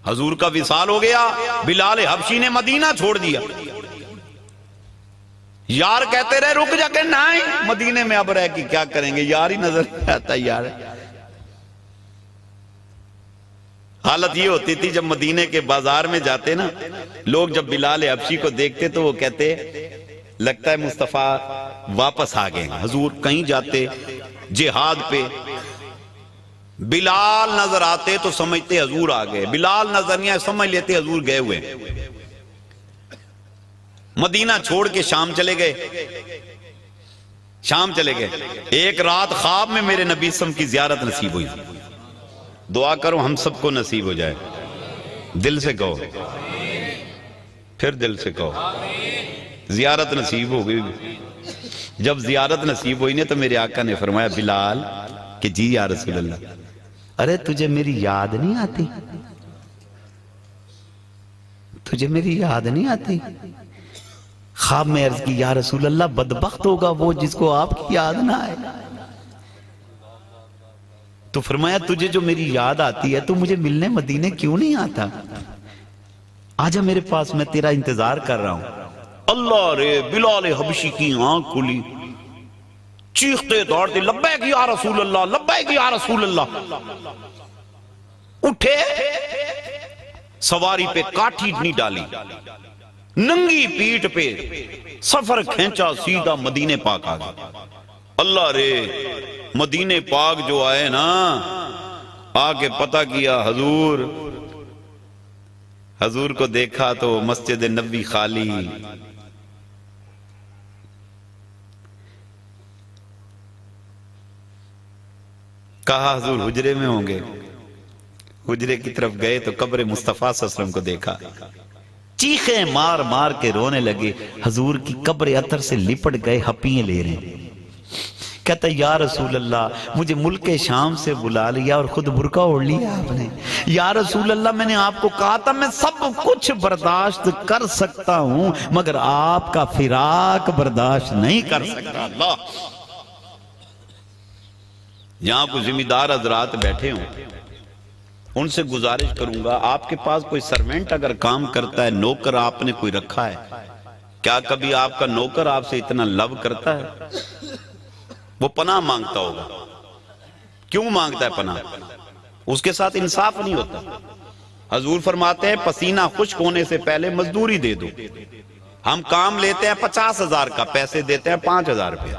حضور کا وصال ہو گیا، بلال حبشی نے مدینہ چھوڑ دیا. یار کہتے رہے رک جا کے، نہیں مدینے میں اب رہ کے کیا کریں گے، یار ہی نظر نہیں آتا. یار حالت یہ ہوتی تھی جب مدینے کے بازار میں جاتے نا لوگ، جب بلال حبشی کو دیکھتے تو وہ کہتے لگتا ہے مصطفیٰ واپس آ گئے. حضور کہیں جاتے جہاد پہ، بلال نظر آتے تو سمجھتے حضور آ گئے، بلال نظر نہیں آئے سمجھ لیتے حضور گئے ہوئے. مدینہ چھوڑ کے شام چلے گئے. شام چلے گئے. ایک رات خواب میں میرے نبی صلی اللہ علیہ وسلم کی زیارت نصیب ہوئی. دعا کرو ہم سب کو نصیب ہو جائے. دل سے کہو، پھر دل سے کہو۔ زیارت نصیب ہو گئی۔ جب زیارت نصیب ہوئی نے تو میرے آقا نے فرمایا بلال کہ جی یا رسول اللہ، ارے تجھے میری یاد نہیں آتی؟ تجھے میری یاد نہیں آتی؟ خواب میں عرض کی یا رسول اللہ بدبخت ہوگا وہ جس کو آپ کی یاد نہ آئے۔ تو فرمایا تجھے جو میری یاد آتی ہے تو مجھے ملنے مدینے کیوں نہیں آتا؟ آجا میرے پاس، میں تیرا انتظار کر رہا ہوں۔ اللہ رے، بلال حبشی کی آنکھ کھلی، چیختے دوڑتے لبیک یا رسول اللہ، لبیک یا رسول اللہ۔ اٹھے، سواری پہ کاٹھی نہیں ڈالی، ننگی پیٹ پہ سفر کھینچا، سیدھا مدینے پاک آ گیا۔ اللہ رے، مدینے پاک جو آئے نا، آ کے پتہ کیا حضور کو دیکھا تو مسجد نبوی خالی۔ کہا حضور حجرے میں ہوں گے۔ حجرے کی طرف گئے تو قبر مصطفیٰ صلی اللہ علیہ وسلم کو دیکھا، چیخیں مار مار کے رونے لگے۔ حضور کی قبر عطر سے لپٹ گئے، ہپیاں لے رہے ہیں۔ کہتا یا رسول اللہ مجھے ملک شام سے بلا لیا اور خود برقع اوڑھ لیا آپ نے۔ یا رسول اللہ میں نے آپ کو کہا تھا میں سب کچھ برداشت کر سکتا ہوں مگر آپ کا فراق برداشت نہیں کر سکتا۔ اللہ، یہاں کوئی ذمہ دار حضرات بیٹھے ہوں، ان سے گزارش کروں گا، آپ کے پاس کوئی سرونٹ اگر کام کرتا ہے، نوکر آپ نے کوئی رکھا ہے، کیا کبھی آپ کا نوکر آپ سے اتنا لو کرتا ہے؟ وہ پناہ مانگتا ہوگا۔ کیوں مانگتا ہے پناہ؟ اس کے ساتھ انصاف نہیں ہوتا۔ حضور فرماتے ہیں پسینہ خشک ہونے سے پہلے مزدوری دے دو۔ ہم کام لیتے ہیں 50,000 کا، پیسے دیتے ہیں 5,000 روپے،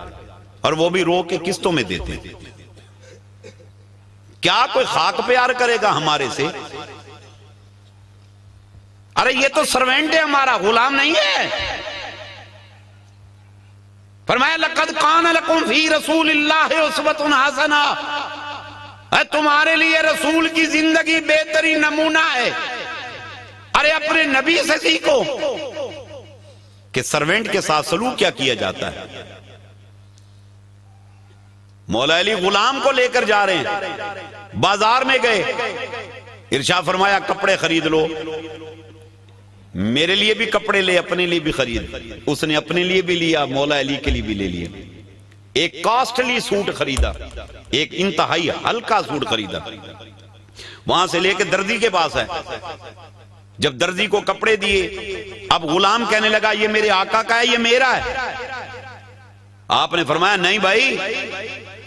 اور وہ بھی رو کے قسطوں میں دیتے ہیں۔ کیا کوئی خاک پیار کرے گا ہمارے سے؟ ارے یہ تو سرونٹ ہے ہمارا، غلام نہیں ہے۔ فرمایا لَقَدْ كَانَ لَكُمْ فِي رَسُولِ اللَّهِ أُسْوَةٌ حَسَنَةٌ، تمہارے لیے رسول کی زندگی بہترین نمونہ ہے۔ ارے اپنے نبی سے سیکھو کہ سرونٹ کے ساتھ سلوک کیا کیا جاتا ہے۔ مولا علی غلام کو لے کر جا رہے ہیں، بازار میں گئے، ارشاد فرمایا کپڑے خرید لو، میرے لیے بھی کپڑے لے، اپنے لیے بھی خرید۔ اس نے اپنے لیے بھی لیا، مولا علی کے لیے بھی لے لیا۔ ایک کاسٹلی سوٹ خریدا، ایک انتہائی ہلکا سوٹ خریدا، وہاں سے لے کے دردی کے پاس ہے۔ جب دردی کو کپڑے دیے، اب غلام کہنے لگا یہ میرے آقا کا ہے، یہ میرا ہے۔ آپ نے فرمایا نہیں بھائی،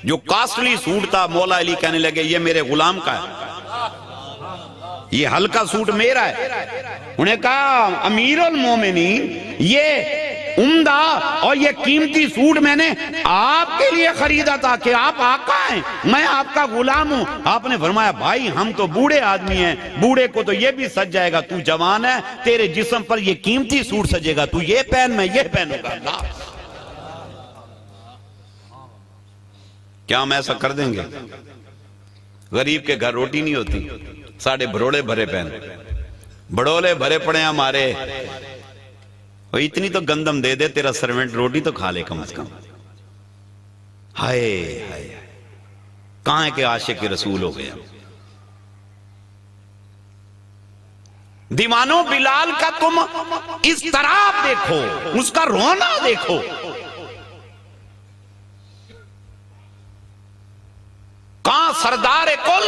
جو کاسٹلی سوٹ تھا مولا علی کہنے لگے یہ میرے غلام کا ہے، یہ ہلکا سوٹ میرا ہے۔ انہیں کہا امیر المومنین یہ عمدہ اور یہ قیمتی سوٹ میں نے آپ کے لیے خریدا تھا کہ آپ آقا ہیں، میں آپ کا غلام ہوں۔ آپ نے فرمایا بھائی ہم تو بوڑھے آدمی ہیں، بوڑھے کو تو یہ بھی سج جائے گا، تو جوان ہے، تیرے جسم پر یہ قیمتی سوٹ سجے گا، تو یہ پہن میں یہ پہنوں گا۔ اللہ، کیا ہم ایسا کر دیں گے؟ غریب کے گھر روٹی نہیں ہوتی، ساڑھے بھروڑے بھرے پہن، بڑولے بھرے پڑے ہمارے، وہ اتنی تو گندم دے دے تیرا سرونٹ روٹی تو کھا لے کم از کم۔ ہائے ہائے، کہاں ہے کہ عاشق رسول ہو گیا؟ دیوانوں بلال کا تم اس طرح دیکھو، اس کا رونا دیکھو۔ کہاں سردار کل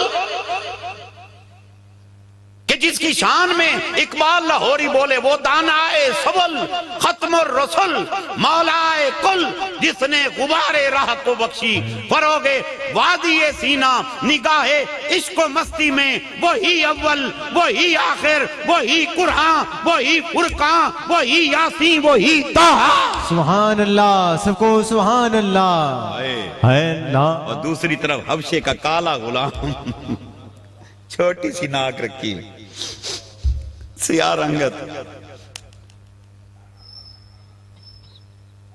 کہ جس کی شان میں اقبال لاہوری بولے وہ دانائے سول ختم الرسل مولائے کل، جس نے غبار راہ کو بخشی فروغ وادی سینہ نگاہ عشق و مستی میں، وہی اول وہی آخر وہی قرآن وہی فرقان وہی یاسین وہی طٰہٰ۔ سبحان اللہ، سب کو سبحان اللہ، ہے اللہ۔ اور دوسری طرف حبشے کا کالا غلام، چھوٹی سی ناک رکھی، سیاہ رنگت۔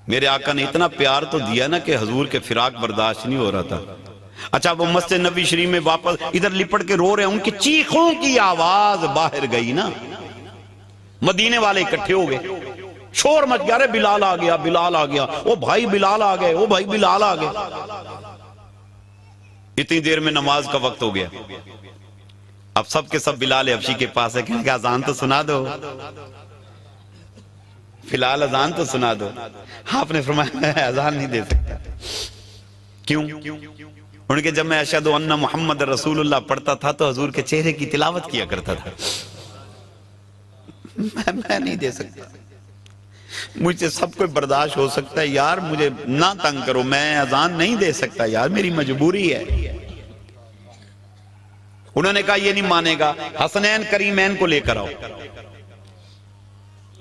میرے آقا نے اتنا پیار تو دیا نا کہ حضور کے فراق برداشت نہیں ہو رہا تھا۔ اچھا وہ مسجد نبی شریف میں واپس ادھر لپٹ کے رو رہے ہیں، ان کی چیخوں کی آواز باہر گئی نا، مدینے والے اکٹھے ہو گئے، شور مچ گیا، رہے بلال آ گیا، بلال آ گیا، او بھائی بلال آ گئے، او بھائی بلال آ گئے۔ اتنی دیر میں نماز کا وقت ہو گیا، اب سب کے سب بلال حبشی کے پاس ہے، کہنے کہ اذان تو سنا دو، بلال اذان تو سنا دو۔ آپ نے فرمایا میں اذان نہیں دے سکتا۔ کیوں؟ ان کے جب میں اشہد ان محمد رسول اللہ پڑھتا تھا تو حضور کے چہرے کی تلاوت کیا کرتا تھا، میں نہیں دے سکتا، مجھ سے سب کوئی برداشت ہو سکتا ہے، یار مجھے نہ تنگ کرو، میں اذان نہیں دے سکتا یار، میری مجبوری ہے۔ انہوں نے کہا یہ نہیں مانے گا، حسنین کریمین کو لے کر آؤ۔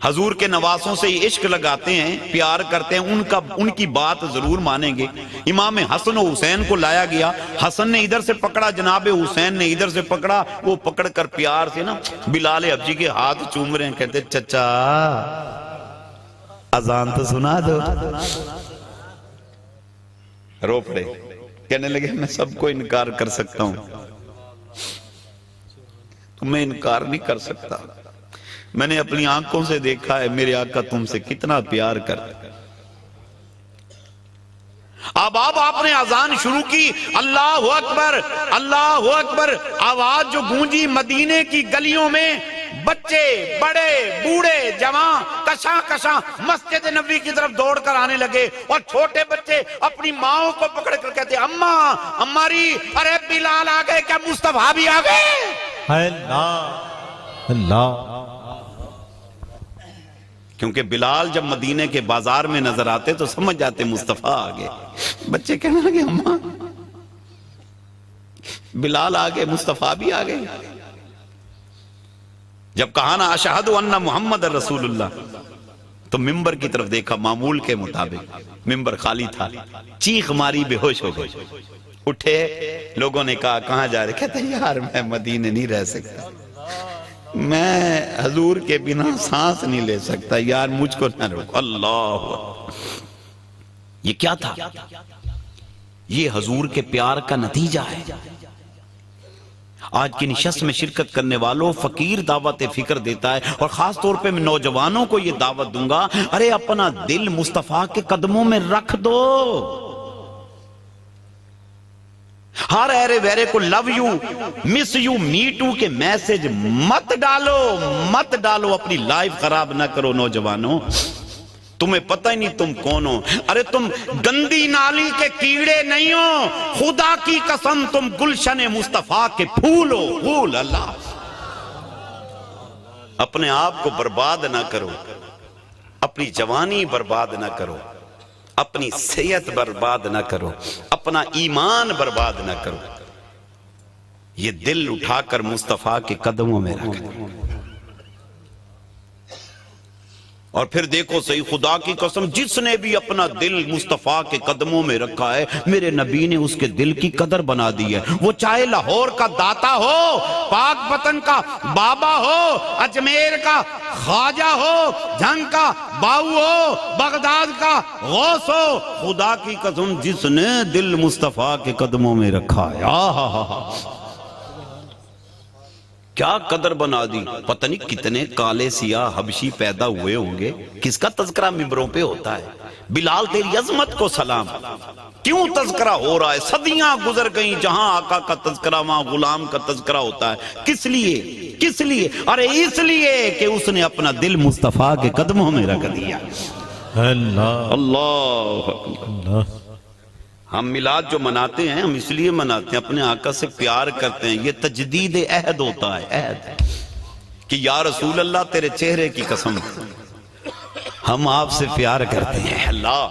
حضور کے نواسوں سے عشق لگاتے ہیں، پیار کرتے ہیں، ان کی بات ضرور مانیں گے۔ امام حسن و حسین کو لایا گیا، حسن نے ادھر سے پکڑا، جناب حسین نے ادھر سے پکڑا، وہ پکڑ کر پیار سے نا بلال حبشی کے ہاتھ چوم رہے ہیں، کہتے چچا اذان تو سنا دو۔ رو پڑے، کہنے لگے میں سب کو انکار کر سکتا ہوں، تمہیں انکار نہیں کر سکتا، میں نے اپنی آنکھوں سے دیکھا ہے میرے آقا تم سے کتنا پیار کرتا۔ اب آپ نے اذان شروع کی، اللہ اکبر اللہ اکبر، آواز جو گونجی مدینے کی گلیوں میں، بچے بڑے بوڑھے جوان کشاں کشاں مسجد نبی کی طرف دوڑ کر آنے لگے، اور چھوٹے بچے اپنی ماں کو پکڑ کر کہتے اماں اماری، ارے بلال آ گئے، کیا مصطفیٰ بھی آ گئے؟ اللہ اللہ، کیونکہ بلال جب مدینے کے بازار میں نظر آتے تو سمجھ جاتے مصطفیٰ آگے۔ بچے کہنے لگے اماں بلال آگے، مصطفیٰ بھی آگے۔ جب کہا نا اشہد ان محمد رسول اللہ تو ممبر کی طرف دیکھا، معمول کے مطابق ممبر خالی تھا، چیخ ماری، بے ہوش ہو گئے، اٹھے، لوگوں نے کہا کہاں جا رہے؟ کہتے یار میں مدینے نہیں رہ سکتا، میں حضور کے بنا سانس نہیں لے سکتا، یار مجھ کو نہ روکو۔ اللہ، یہ کیا تھا؟ یہ حضور کے پیار کا نتیجہ ہے۔ آج کی نشست میں شرکت کرنے والوں، فقیر دعوت فکر دیتا ہے، اور خاص طور پہ میں نوجوانوں کو یہ دعوت دوں گا، ارے اپنا دل مصطفیٰ کے قدموں میں رکھ دو۔ ہر ایرے ویرے کو love you miss you me too کے میسج مت ڈالو، اپنی لائف خراب نہ کرو نوجوانوں، تمہیں پتہ ہی نہیں تم کون ہو، ارے تم گندی نالی کے کیڑے نہیں ہو، خدا کی قسم تم گلشن مصطفیٰ کے پھول ہو، پھول۔ اللہ، اپنے آپ کو برباد نہ کرو، اپنی جوانی برباد نہ کرو، اپنی صحت برباد نہ کرو، اپنا ایمان برباد نہ کرو، یہ دل اٹھا کر مصطفیٰ کے قدموں میں رکھ دو۔ اور پھر دیکھو صحیح، خدا کی قسم جس نے بھی اپنا دل مصطفیٰ کے قدموں میں رکھا ہے، میرے نبی نے اس کے دل کی قدر بنا دی ہے، وہ چاہے لاہور کا داتا ہو، پاک وطن کا بابا ہو، اجمیر کا خواجہ ہو، جھنگ کا باؤ ہو، بغداد کا غوث ہو، خدا کی قسم جس نے دل مصطفیٰ کے قدموں میں رکھا ہے، کیا قدر بنا دی۔ پتہ نہیں کتنے کالے سیاہ حبشی پیدا ہوئے ہوں گے، کس کا تذکرہ ممبروں پہ ہوتا ہے؟ بلال تیری عظمت کو سلام، کیوں تذکرہ ہو رہا ہے؟ صدیاں گزر گئیں، جہاں آقا کا تذکرہ وہاں غلام کا تذکرہ ہوتا ہے، کس لیے؟ ارے اس لیے کہ اس نے اپنا دل مصطفیٰ کے قدموں میں رکھ دیا۔ اللہ اللہ، ہم میلاد جو مناتے ہیں ہم اس لیے مناتے ہیں، اپنے آقا سے پیار کرتے ہیں، یہ تجدید عہد ہوتا ہے، عہد کہ یا رسول اللہ تیرے چہرے کی قسم ہم آپ سے پیار کرتے ہیں۔ اللہ،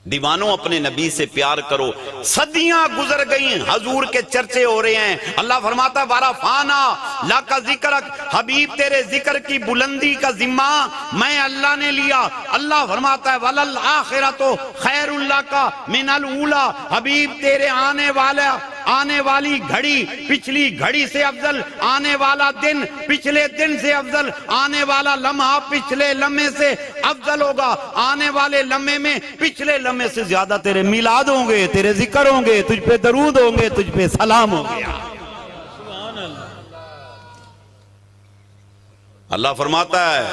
دیوانوں اپنے نبی سے پیار کرو، صدیاں گزر گئیں، حضور کے چرچے ہو رہے ہیں، اللہ فرماتا وَرَفَعْنَا لَكَ ذِكْرَكَ، حبیب تیرے ذکر کی بلندی کا ذمہ میں اللہ نے لیا۔ اللہ فرماتا ہے وَلَلْآخِرَةُ خَيْرٌ لَكَ مِنَ الْأُولَى، حبیب تیرے آنے والا آنے والی گھڑی پچھلی گھڑی سے افضل، آنے والا دن پچھلے دن سے افضل، آنے والا لمحہ پچھلے لمحے سے افضل ہوگا، آنے والے لمحے میں پچھلے لمحے سے زیادہ تیرے میلاد ہوں گے، تیرے ذکر ہوں گے، تجھ پہ درود ہوں گے، تجھ پہ سلام ہوں گے۔ اللہ فرماتا ہے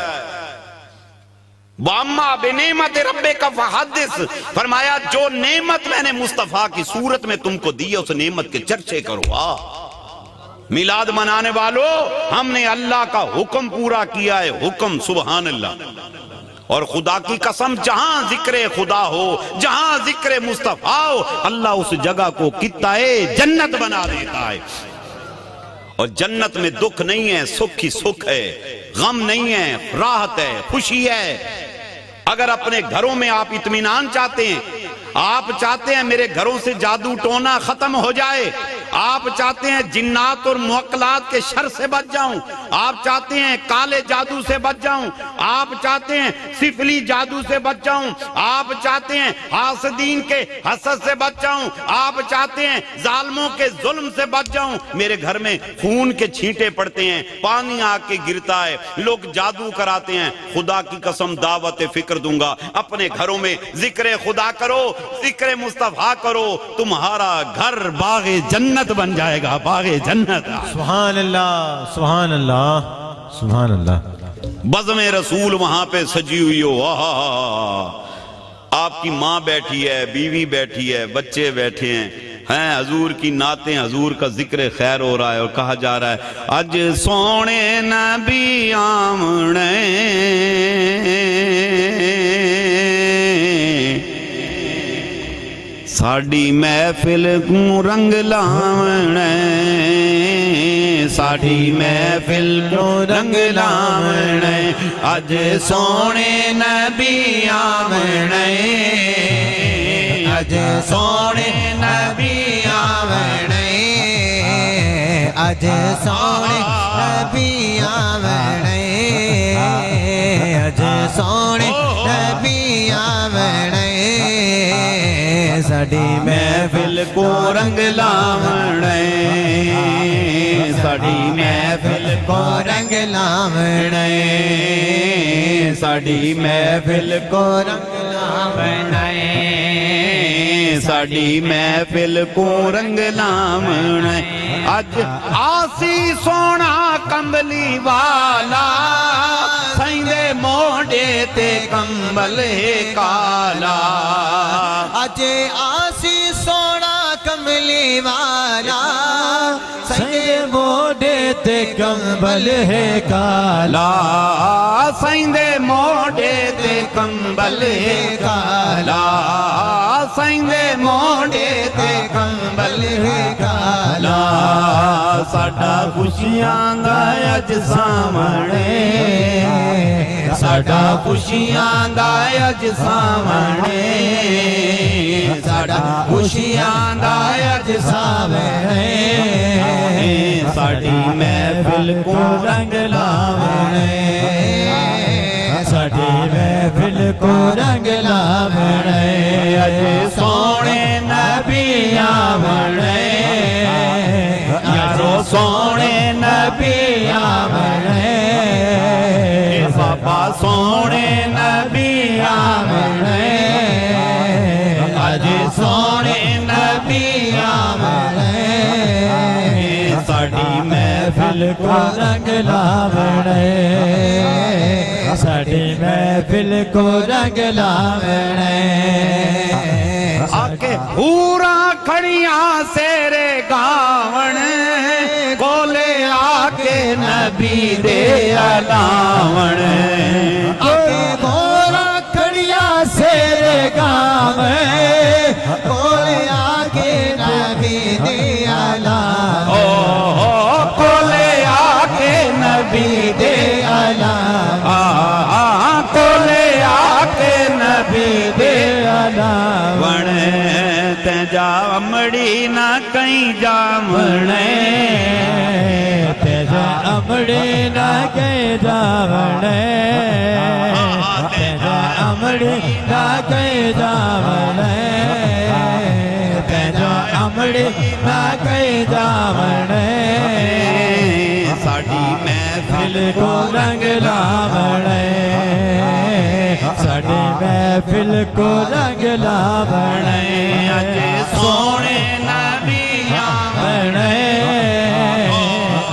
وَأَمَّا بِنِعْمَتِ رَبِّكَ فَحَدِّثْ، فرمایا جو نعمت میں نے مصطفیٰ کی صورت میں تم کو دی ہے اس نعمت کے چرچے کرو۔ میلاد منانے والو، ہم نے اللہ کا حکم پورا کیا ہے، حکم سبحان اللہ۔ اور خدا کی قسم جہاں ذکر خدا ہو، جہاں ذکر مصطفیٰ ہو، اللہ اس جگہ کو قطعہ جنت بنا دیتا ہے۔ اور جنت میں دکھ نہیں ہے، سکھ ہی سکھ ہے، غم نہیں ہے، راحت ہے، خوشی ہے۔ اگر اپنے گھروں میں آپ اطمینان چاہتے ہیں، آپ چاہتے ہیں میرے گھروں سے جادو ٹونا ختم ہو جائے، آپ چاہتے ہیں جنات اور معقلات کے شر سے بچ جاؤں، آپ چاہتے ہیں کالے جادو سے بچ جاؤں، آپ چاہتے ہیں سفلی جادو سے بچ جاؤں، آپ چاہتے ہیں حاسدین کے حسد سے بچ جاؤں، آپ چاہتے ہیں ظالموں کے ظلم سے بچ جاؤں، میرے گھر میں خون کے چھینٹے پڑتے ہیں، پانی آ کے گرتا ہے، لوگ جادو کراتے ہیں، خدا کی قسم دعوت فکر دوں گا، اپنے گھروں میں ذکر خدا کرو، ذکر مصطفیٰ کرو، تمہارا گھر باغ جنت بن جائے گا، باغ جنت۔ سبحان اللہ، سبحان اللہ، سبحان اللہ۔ بزم رسول وہاں پہ سجی ہوئی ہو، آپ کی ماں بیٹھی ہے، بیوی بیٹھی ہے، بچے بیٹھے ہیں، حضور کی نعتیں، حضور کا ذکر خیر ہو رہا ہے، اور کہا جا رہا ہے اج سونے نبی آمنے ساڑی محفل کو رنگ لاونے، ساڑی محفل کو رنگ لاونے، اج سونے نبی آونے، اج سونے نبی آونے، اج سونے نبی آونے، اج سونے نبی آونے، ساڑی محفل کو رنگ لاونے، ساڑی محفل کو رنگ لاونے، ساڑی محفل کو رنگ لاونے، ساڑی محفل کو رنگ لاونے، اج آسی سونا کمبلی والا، سائندے موڑے تے کمبل کالا، اج آسی سونا کملی والا، سائندے موڑے تے کمبل ہے کالا، سائندے موڑے تے کمبل ہے کالا، سائندے موڑے تے کمبل ہے کالا، ساڈا خوشیاں دا اج سامنے، ساڈا خوشیاں دا اج سامنے، ساڈا خوشیاں دا اج سامنے، ساڈی محفل کو رنگ لاونے، ساڈی محفل کو رنگ لاونے، اج سونے نبی آونے، یارو سونے نبی آونے، بابا سونے نبی آونے، اج سونے نبی آونے، ساڑی محفل کو رنگ لاونے، ساڑی محفل کو رنگ لاونے، آکے پورا کھڑیاں سیرے گاون، کولے آکے نبی دے علاون، آکے پورا کھڑیاں سیرے گاون، کولے آکے نبی دے علاون، کولے آکے نبی دے علاون، کولے آکے نبی دے علاون، تے جامڑی نہ کہیں جامنے، تے جامڑی نہ کہیں جامنے، تے جامڑی نہ کہیں جامنے، تے جامڑی چھوڑی میں کہیں جاون ساڈی محفل دل کو رنگ لاون ساڈی محفل کو رنگ لاون اج سونے نبی آون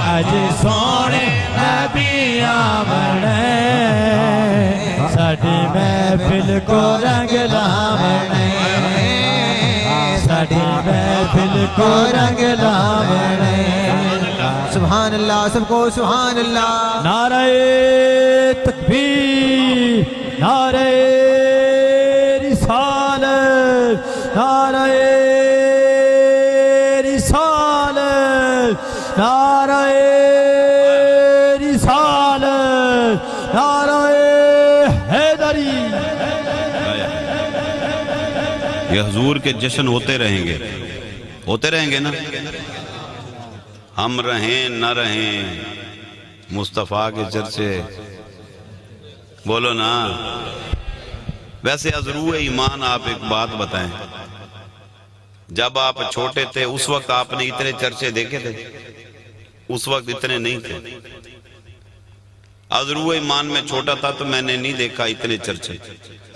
اج سونے نبی آون ساڈی محفل کو رنگ لاون ساڈی محفل کو رنگ لاون سبحان اللہ سب کو سبحان اللہ نعرہ تکبیر نعرہ رسالت نعرہ رسالت نعرہ رسالت نعرہ حیدری یہ حضور کے جشن ہوتے رہیں گے نا ہم رہیں نہ رہیں مصطفیٰ کے چرچے بولو نا ویسے ازرو ایمان آپ ایک بات بتائیں جب آپ چھوٹے تھے اس وقت آپ نے اتنے چرچے دیکھے تھے اس وقت اتنے نہیں تھے ازرو ایمان میں چھوٹا تھا تو میں نے نہیں دیکھا اتنے چرچے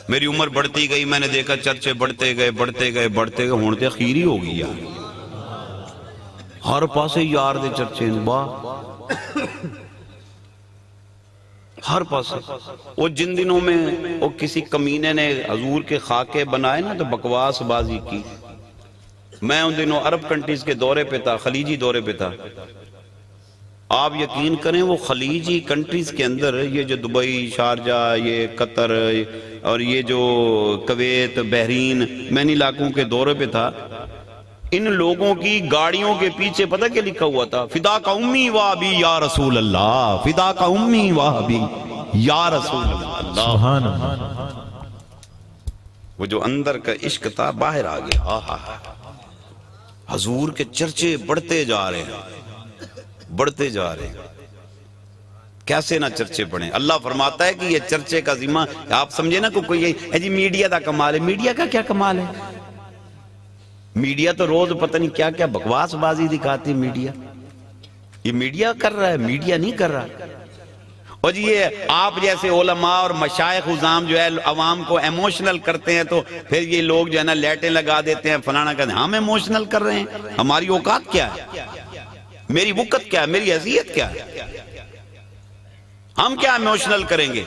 میری عمر بڑھتی گئی میں نے دیکھا چرچے بڑھتے گئے ہونتے خیری ہو گئی یار ہر پاسے یار دے چرچے با ہر پاسے وہ جن دنوں میں وہ کسی کمینے نے حضور کے خاکے بنائے نا تو بکواس بازی کی میں ان دنوں عرب کنٹریز کے دورے پہ تھا خلیجی دورے پہ تھا آپ یقین کریں وہ خلیجی کنٹریز کے اندر یہ جو دبئی شارجہ یہ قطر اور یہ جو کویت بحرین میں ان علاقوں کے دورے پہ تھا ان لوگوں کی گاڑیوں کے پیچھے پتہ کیا لکھا ہوا تھا فدا کا امی و ابی یا رسول اللہ فدا کا امی و ابی یا رسول اللہ سبحان اللہ وہ جو اندر کا عشق تھا باہر آ گیا حضور کے چرچے بڑھتے جا رہے ہیں کیسے نہ چرچے پڑھیں اللہ فرماتا ہے کہ یہ چرچے کا ذمہ آپ سمجھے نا کوئی جی میڈیا دا کمال ہے میڈیا کا کیا کمال ہے میڈیا تو روز پتہ نہیں کیا کیا بکواس بازی دکھاتی میڈیا یہ میڈیا کر رہا ہے میڈیا نہیں کر رہا اور جی یہ آپ جیسے علماء اور مشائخ عظام جو ہے عوام کو ایموشنل کرتے ہیں تو پھر یہ لوگ جو ہے نا لیٹیں لگا دیتے ہیں فلانا کہتے ہیں ہم ایموشنل کر رہے ہیں ہماری اوقات کیا ہے میری وقت کیا ہے میری حیثیت کیا ہے ہم کیا ایموشنل کریں گے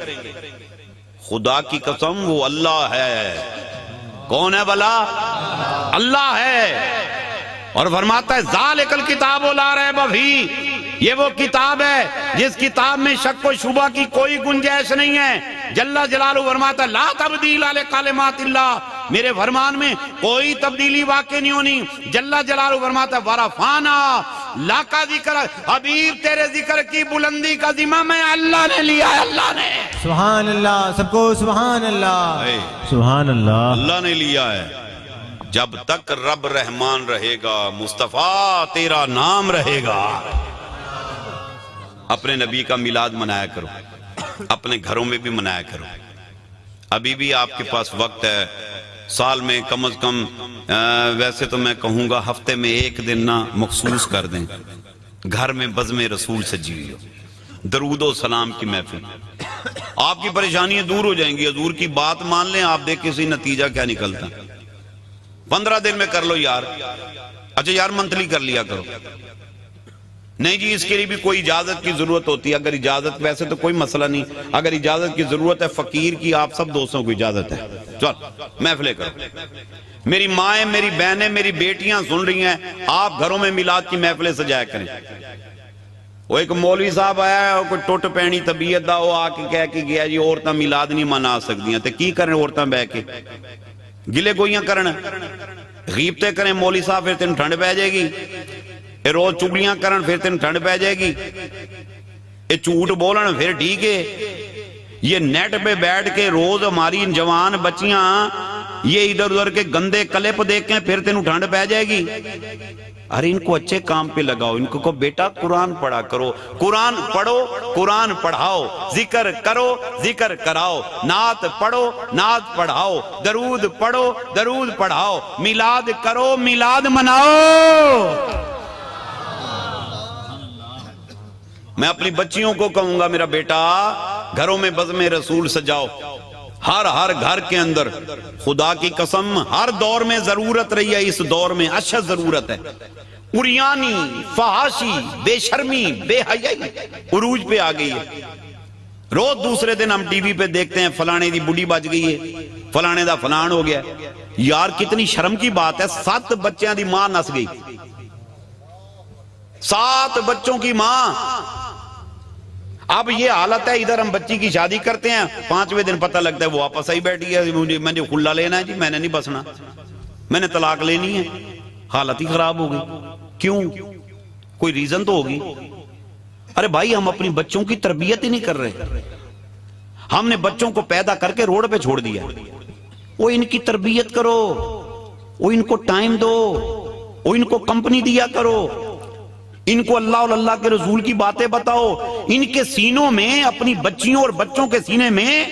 خدا کی قسم وہ اللہ ہے کون ہے بلا اللہ ہے اور فرماتا ہے ذالک الکتاب لا ریب فیہ یہ وہ کتاب ہے جس کتاب میں شک و شبہ کی کوئی گنجائش نہیں ہے جل جلالہ فرماتا ہے لا تبدیل لکلمات اللہ میرے فرمان میں کوئی تبدیلی واقع نہیں ہونی جل جلالہ فرماتا ہے ورفعنا لک ذکر حبیب تیرے ذکر کی بلندی کا ذمہ میں اللہ نے لیا ہے اللہ نے سبحان اللہ سب کو سبحان اللہ سبحان اللہ اللہ نے لیا ہے جب تک رب رحمان رہے گا مصطفیٰ تیرا نام رہے گا اپنے نبی کا میلاد منایا کرو اپنے گھروں میں بھی منایا کرو ابھی بھی آپ کے پاس وقت ہے سال میں کم از کم ویسے تو میں کہوں گا ہفتے میں ایک دن نہ مخصوص کر دیں گھر میں بزم رسول سجی ہوئی ہو درود و سلام کی محفل آپ کی پریشانیاں دور ہو جائیں گی حضور کی بات مان لیں آپ دیکھ کسی نتیجہ کیا نکلتا 15 دن میں کر لو یار اچھا یار منتھلی کر لیا کرو نہیں جی اس کے لیے بھی کوئی اجازت کی ضرورت ہوتی ہے اگر اجازت ویسے تو کوئی مسئلہ نہیں اگر اجازت کی ضرورت ہے فقیر کی آپ سب دوستوں کو اجازت ہے چل محفلیں کرو میری مائیں میری بہنیں میری بیٹیاں سن رہی ہیں آپ گھروں میں میلاد کی محفلیں سجایا کریں وہ ایک مولوی صاحب آیا ہے کوئی ٹوٹ پینی طبیعت دا وہ آ کے کہہ کے گیا جی عورتاں میلاد نہیں منا سکتی ہیں تو کی کریں عورتاں بہ کے گلے گوئیاں کرن غیبتیں کریں مولوی صاحب پھر تین ٹھنڈ پہ جائے گی اے روز چگلیاں کرن پھر تین ٹھنڈ پہ جائے گی اے جھوٹ بولن پھر ٹھیک ہے یہ نیٹ پہ بیٹھ کے روز ہماری جوان بچیاں یہ ادھر ادھر کے گندے کلپ دیکھیں پھر تینوں ٹھنڈ پہ جائے گی ارے ان کو اچھے کام پہ لگاؤ، ان کو کہو بیٹا قرآن پڑھا کرو، قرآن پڑھو قرآن پڑھاؤ، ذکر کرو ذکر کراؤ، نعت پڑھو نعت پڑھاؤ، درود پڑھو درود پڑھاؤ، میلاد کرو میلاد مناؤ۔ میں اپنی بچیوں کو کہوں گا میرا بیٹا گھروں میں بزم رسول سجاؤ، ہر گھر کے اندر، خدا کی قسم ہر دور میں ضرورت رہی ہے، اس دور میں اشد ضرورت ہے، اریانی فحاشی بے شرمی بے حیائی عروج پہ آ گئی ہے۔ روز دوسرے دن ہم ٹی وی پہ دیکھتے ہیں فلانے دی بڑی بچ گئی ہے، فلانے دا فلان ہو گیا، یار کتنی شرم کی بات ہے، 7 بچیاں دی ماں نس گئی، 7 بچوں کی ماں۔ اب یہ حالت ہے، ادھر ہم بچی کی شادی کرتے ہیں، 5ویں دن پتہ لگتا ہے وہ واپس آئی بیٹھی ہے، میں نے خلا لینا ہے جی، میں نے نہیں بسنا، میں نے طلاق لینی ہے۔ حالت ہی خراب ہو گئی، کیوں؟ کوئی ریزن تو ہوگی۔ ارے بھائی ہم اپنی بچوں کی تربیت ہی نہیں کر رہے، ہم نے بچوں کو پیدا کر کے روڈ پہ چھوڑ دیا۔ وہ ان کی تربیت کرو، وہ ان کو ٹائم دو، وہ ان کو کمپنی دیا کرو، ان کو اللہ اور اللہ کے رسول کی باتیں بتاؤ، ان کے سینوں میں، اپنی بچیوں اور بچوں کے سینے میں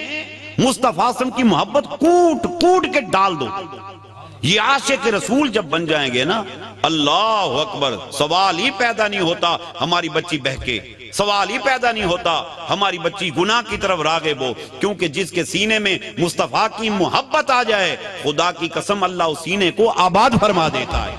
مصطفیٰ صلی اللہ علیہ وسلم کی محبت کوٹ کوٹ کے ڈال دو۔ یہ عاشق رسول جب بن جائیں گے نا، اللہ اکبر، سوال ہی پیدا نہیں ہوتا ہماری بچی بہکے، سوال ہی پیدا نہیں ہوتا ہماری بچی گناہ کی طرف راغب ہو، کیونکہ جس کے سینے میں مصطفیٰ کی محبت آ جائے، خدا کی قسم اللہ اس سینے کو آباد فرما دیتا ہے۔